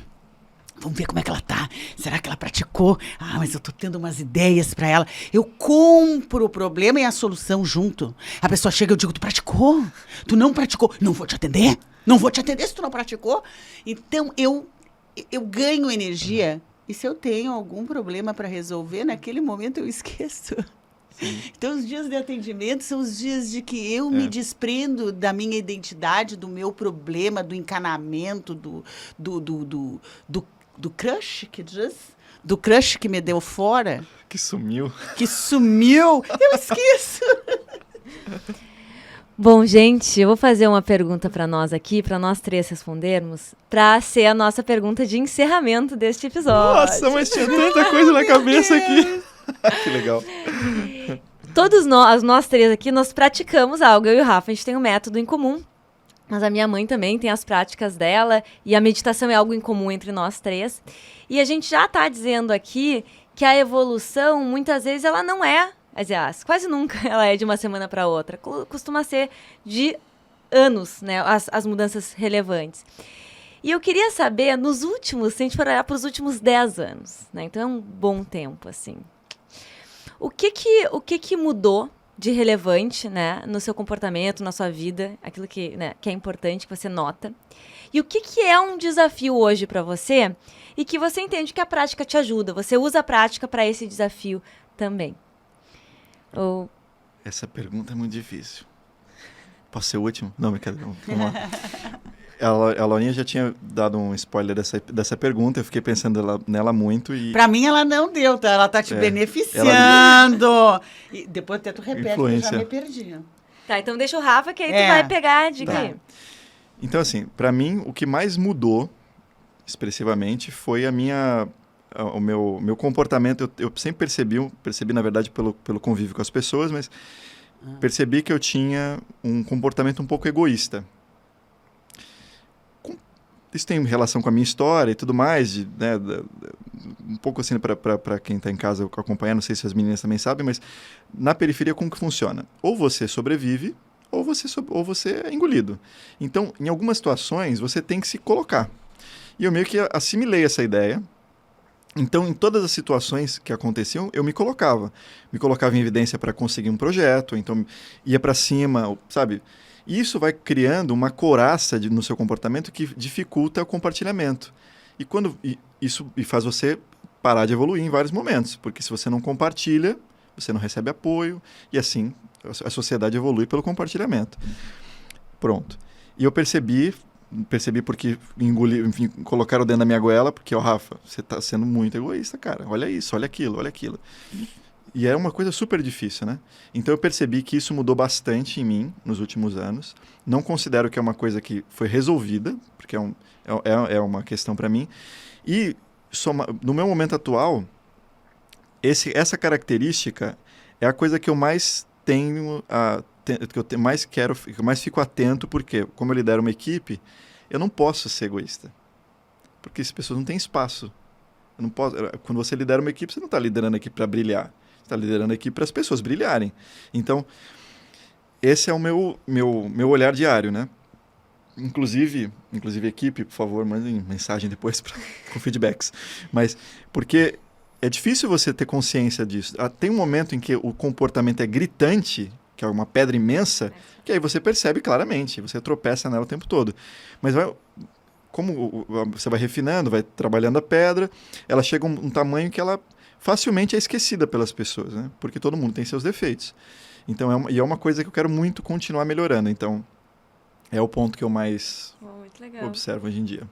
Vamos ver como é que ela tá. Será que ela praticou? Mas eu tô tendo umas ideias para ela. Eu compro o problema e a solução junto. A pessoa chega e eu digo, tu praticou? Tu não praticou? Não vou te atender. Não vou te atender se tu não praticou. Então, eu ganho energia. E se eu tenho algum problema para resolver, naquele momento eu esqueço. Sim. Então, os dias de atendimento são os dias de que eu me desprendo da minha identidade, do meu problema, do encanamento, do crush, que diz? Do crush que me deu fora. Que sumiu. Eu esqueço. Bom, gente, eu vou fazer uma pergunta para nós aqui, para nós três respondermos, para ser a nossa pergunta de encerramento deste episódio. Nossa, mas tinha tanta coisa na cabeça aqui. Que legal. Todos nós três aqui, nós praticamos algo. Eu e o Rafa, a gente tem um método em comum, mas a minha mãe também tem as práticas dela, e a meditação é algo em comum entre nós três. E a gente já está dizendo aqui que a evolução, muitas vezes, ela não é... Aliás, quase nunca ela é de uma semana para outra. Costuma ser de anos, né? As mudanças relevantes. E eu queria saber, se a gente for olhar para os últimos 10 anos, né? Então é um bom tempo, assim. O que mudou de relevante, né, no seu comportamento, na sua vida, aquilo que, né, que é importante, que você nota? E o que é um desafio hoje para você e que você entende que a prática te ajuda? Você usa a prática para esse desafio também? Essa pergunta é muito difícil. Posso ser o último? Não, vamos lá. A Laurinha já tinha dado um spoiler dessa pergunta, eu fiquei pensando nela muito e... Pra mim ela não deu, tá? Ela tá te beneficiando. E depois até tu repete, influência. Que eu já me perdi. Tá, então deixa o Rafa, que aí tu vai pegar a dica aí. Então, assim, pra mim, o que mais mudou, expressivamente, foi o meu comportamento. Eu sempre percebi, na verdade, pelo convívio com as pessoas, mas percebi que eu tinha um comportamento um pouco egoísta. Isso tem relação com a minha história e tudo mais, né, um pouco assim para quem está em casa acompanhando, não sei se as meninas também sabem, mas na periferia como que funciona? Ou você sobrevive, ou você é engolido. Então, em algumas situações, você tem que se colocar. E eu meio que assimilei essa ideia. Então, em todas as situações que aconteciam, eu me colocava. Me colocava em evidência para conseguir um projeto, então ia para cima, sabe? E isso vai criando uma couraça no seu comportamento que dificulta o compartilhamento. Isso faz você parar de evoluir em vários momentos, porque se você não compartilha, você não recebe apoio, e assim a sociedade evolui pelo compartilhamento. Pronto. E eu percebi porque colocaram dentro da minha goela, porque, Rafa, você está sendo muito egoísta, cara. Olha isso, olha aquilo. E é uma coisa super difícil, né? Então eu percebi que isso mudou bastante em mim nos últimos anos. Não considero que é uma coisa que foi resolvida, porque é uma questão para mim. E no meu momento atual, essa característica é a coisa que eu mais tenho, que eu mais quero, que eu mais fico atento, porque como eu lidero uma equipe, eu não posso ser egoísta. Porque as pessoas não têm espaço. Eu não posso, quando você lidera uma equipe, você não está liderando a equipe para brilhar. Você está liderando a equipe para as pessoas brilharem. Então, esse é o meu olhar diário, né? Inclusive equipe, por favor, mandem mensagem depois com feedbacks. Mas, porque é difícil você ter consciência disso. Tem um momento em que o comportamento é gritante, que é uma pedra imensa, que aí você percebe claramente, você tropeça nela o tempo todo. Mas como você vai refinando, vai trabalhando a pedra, ela chega a um tamanho que ela facilmente é esquecida pelas pessoas, né? Porque todo mundo tem seus defeitos. Então, é uma coisa que eu quero muito continuar melhorando. Então, é o ponto que eu mais observo hoje em dia.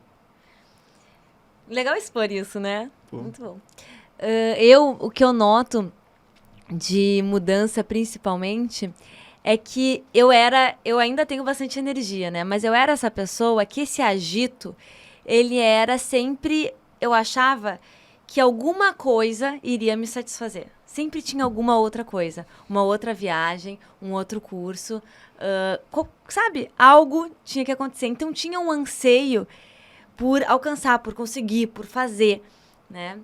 Legal expor isso, né? Pô. Muito bom. O que eu noto de mudança, principalmente, é que eu ainda tenho bastante energia, né? Mas eu era essa pessoa que esse agito, ele era sempre, eu achava que alguma coisa iria me satisfazer. Sempre tinha alguma outra coisa. Uma outra viagem, um outro curso. Sabe? Algo tinha que acontecer. Então, tinha um anseio por alcançar, por conseguir, por fazer, né?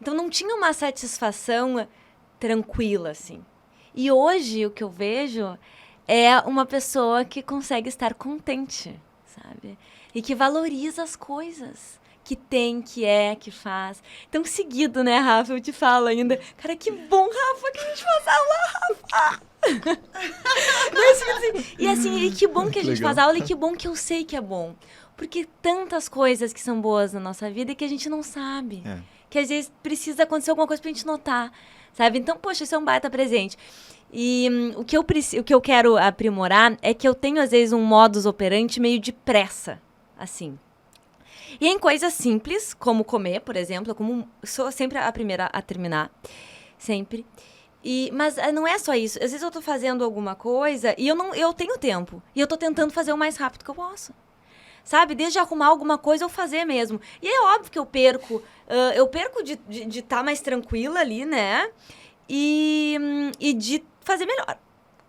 Então não tinha uma satisfação tranquila, assim. E hoje o que eu vejo é uma pessoa que consegue estar contente, sabe? E que valoriza as coisas que tem, que é, que faz. Então, seguido, né, Rafa, eu te falo ainda, cara, que bom, Rafa, que a gente faz aula, Rafa! E assim, e que bom que a gente faz aula e que bom que eu sei que é bom. Porque tantas coisas que são boas na nossa vida e que a gente não sabe. Que às vezes precisa acontecer alguma coisa pra gente notar, sabe? Então, poxa, isso é um baita presente. E o que eu quero aprimorar é que eu tenho, às vezes, um modus operandi meio de pressa, assim. E em coisas simples, como comer, por exemplo, sou sempre a primeira a terminar, sempre. Mas não é só isso. Às vezes eu tô fazendo alguma coisa e eu tenho tempo. E eu tô tentando fazer o mais rápido que eu posso. Sabe? Desde arrumar alguma coisa ou fazer mesmo. E é óbvio que eu perco de estar mais tranquila ali, né? E de fazer melhor.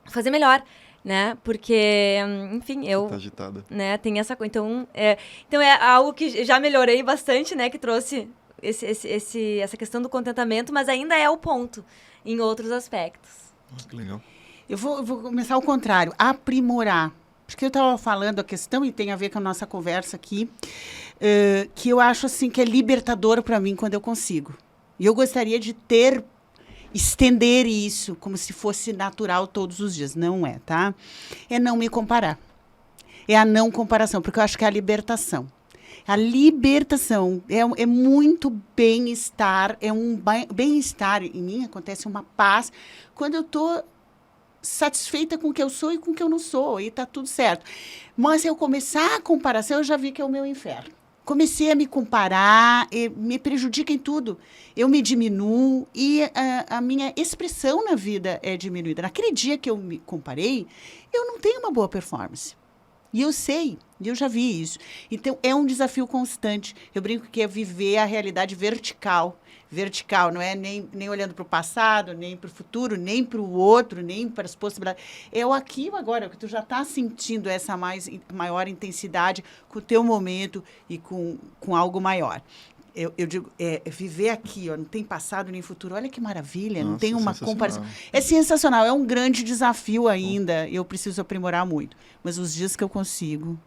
Fazer melhor. Né? Porque, enfim, eu... Tá agitada. Né, tem essa coisa. Então é algo que já melhorei bastante, né? Que trouxe essa questão do contentamento, mas ainda é o ponto em outros aspectos. Que legal. Eu vou começar ao contrário, aprimorar. Porque eu estava falando a questão, e tem a ver com a nossa conversa aqui, que eu acho assim que é libertador para mim quando eu consigo. E eu gostaria de estender isso como se fosse natural todos os dias. Não é, tá? É não me comparar. É a não comparação, porque eu acho que é a libertação. A libertação é muito bem-estar, é um bem-estar em mim, acontece uma paz, quando eu estou satisfeita com o que eu sou e com o que eu não sou, e está tudo certo. Mas se eu começar a comparação, eu já vi que é o meu inferno. Comecei a me comparar, me prejudica em tudo. Eu me diminuo e a minha expressão na vida é diminuída. Naquele dia que eu me comparei, eu não tenho uma boa performance. E eu sei, e eu já vi isso. Então, é um desafio constante. Eu brinco que é viver a realidade vertical. Vertical, não é nem olhando para o passado, nem para o futuro, nem para o outro, nem para as possibilidades. É o aqui e o agora, que tu já está sentindo essa maior intensidade com o teu momento e com algo maior. Eu digo, viver aqui, ó, não tem passado nem futuro. Olha que maravilha, não tem uma comparação. É sensacional, é um grande desafio ainda. Eu preciso aprimorar muito. Mas os dias que eu consigo,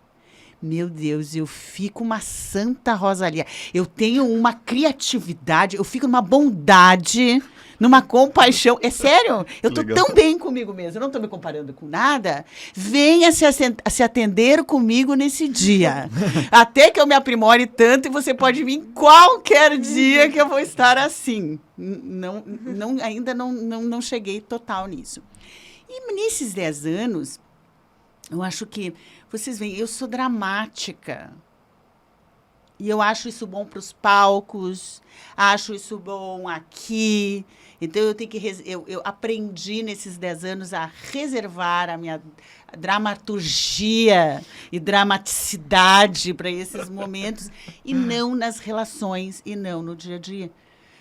meu Deus, eu fico uma santa Rosalia. Eu tenho uma criatividade, eu fico numa bondade, numa compaixão. É sério, eu estou tão bem comigo mesmo, eu não estou me comparando com nada. Venha se atender comigo nesse dia. Até que eu me aprimore tanto e você pode vir qualquer dia que eu vou estar assim. Ainda não cheguei total nisso. E nesses 10 anos, eu acho que, vocês veem, eu sou dramática. E eu acho isso bom para os palcos, acho isso bom aqui. Então, eu aprendi nesses 10 anos a reservar a minha dramaturgia e dramaticidade para esses momentos, e não nas relações, e não no dia a dia.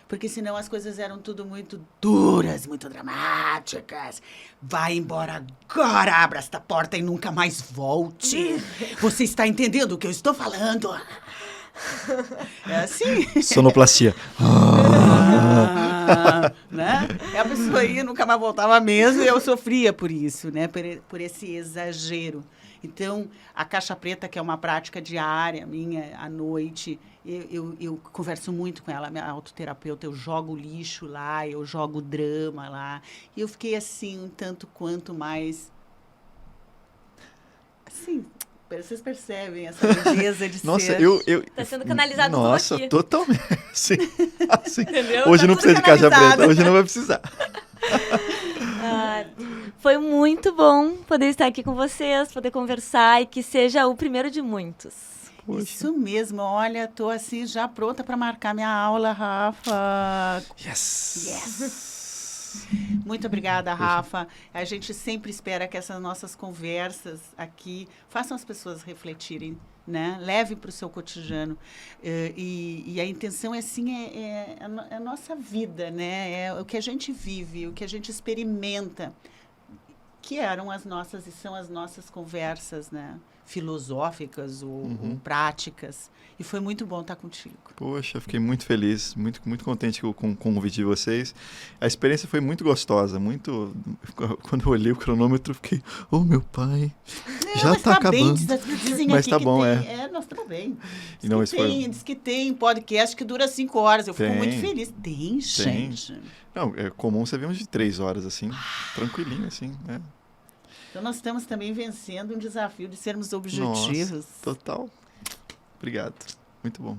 Porque senão as coisas eram tudo muito duras, muito dramáticas. Vai embora agora, abra esta porta e nunca mais volte. Você está entendendo o que eu estou falando? É assim. Sonoplastia. Né? E a pessoa ia, nunca mais voltava mesmo, e eu sofria por isso, né? Por esse exagero. Então, a caixa preta, que é uma prática diária minha, à noite, eu converso muito com ela, minha autoterapeuta, eu jogo lixo lá, eu jogo drama lá. E eu fiquei assim, um tanto quanto mais... Assim, vocês percebem essa beleza de nossa, ser... Tá sendo canalizado nossa, tudo aqui. totalmente. Sim, assim. Entendeu? Hoje Tá não tudo precisa de caixa canalizado. preta, hoje não vai precisar. Foi muito bom poder estar aqui com vocês, poder conversar e que seja o primeiro de muitos. Poxa. Isso mesmo, olha, tô assim já pronta para marcar minha aula, Rafa. Yes! Muito obrigada, Rafa. A gente sempre espera que essas nossas conversas aqui façam as pessoas refletirem, né? Leve para o seu cotidiano. E a intenção é a nossa vida, né? É o que a gente vive, o que a gente experimenta, que eram as nossas e são as nossas conversas, né? filosóficas ou práticas. E foi muito bom estar contigo. Poxa, fiquei muito feliz, muito, muito contente com o convite de vocês. A experiência foi muito gostosa, muito... Quando eu olhei o cronômetro, fiquei, oh, meu pai, já mas está acabando. Dizem Mas aqui tá que bom, tem, nós estamos bem. Diz que tem podcast que dura 5 horas. Eu fico muito feliz. Tem, gente. Não, é comum você ver uns de 3 horas, assim, tranquilinho, assim, né? Então, nós estamos também vencendo um desafio de sermos objetivos. Nossa, total. Obrigado. Muito bom.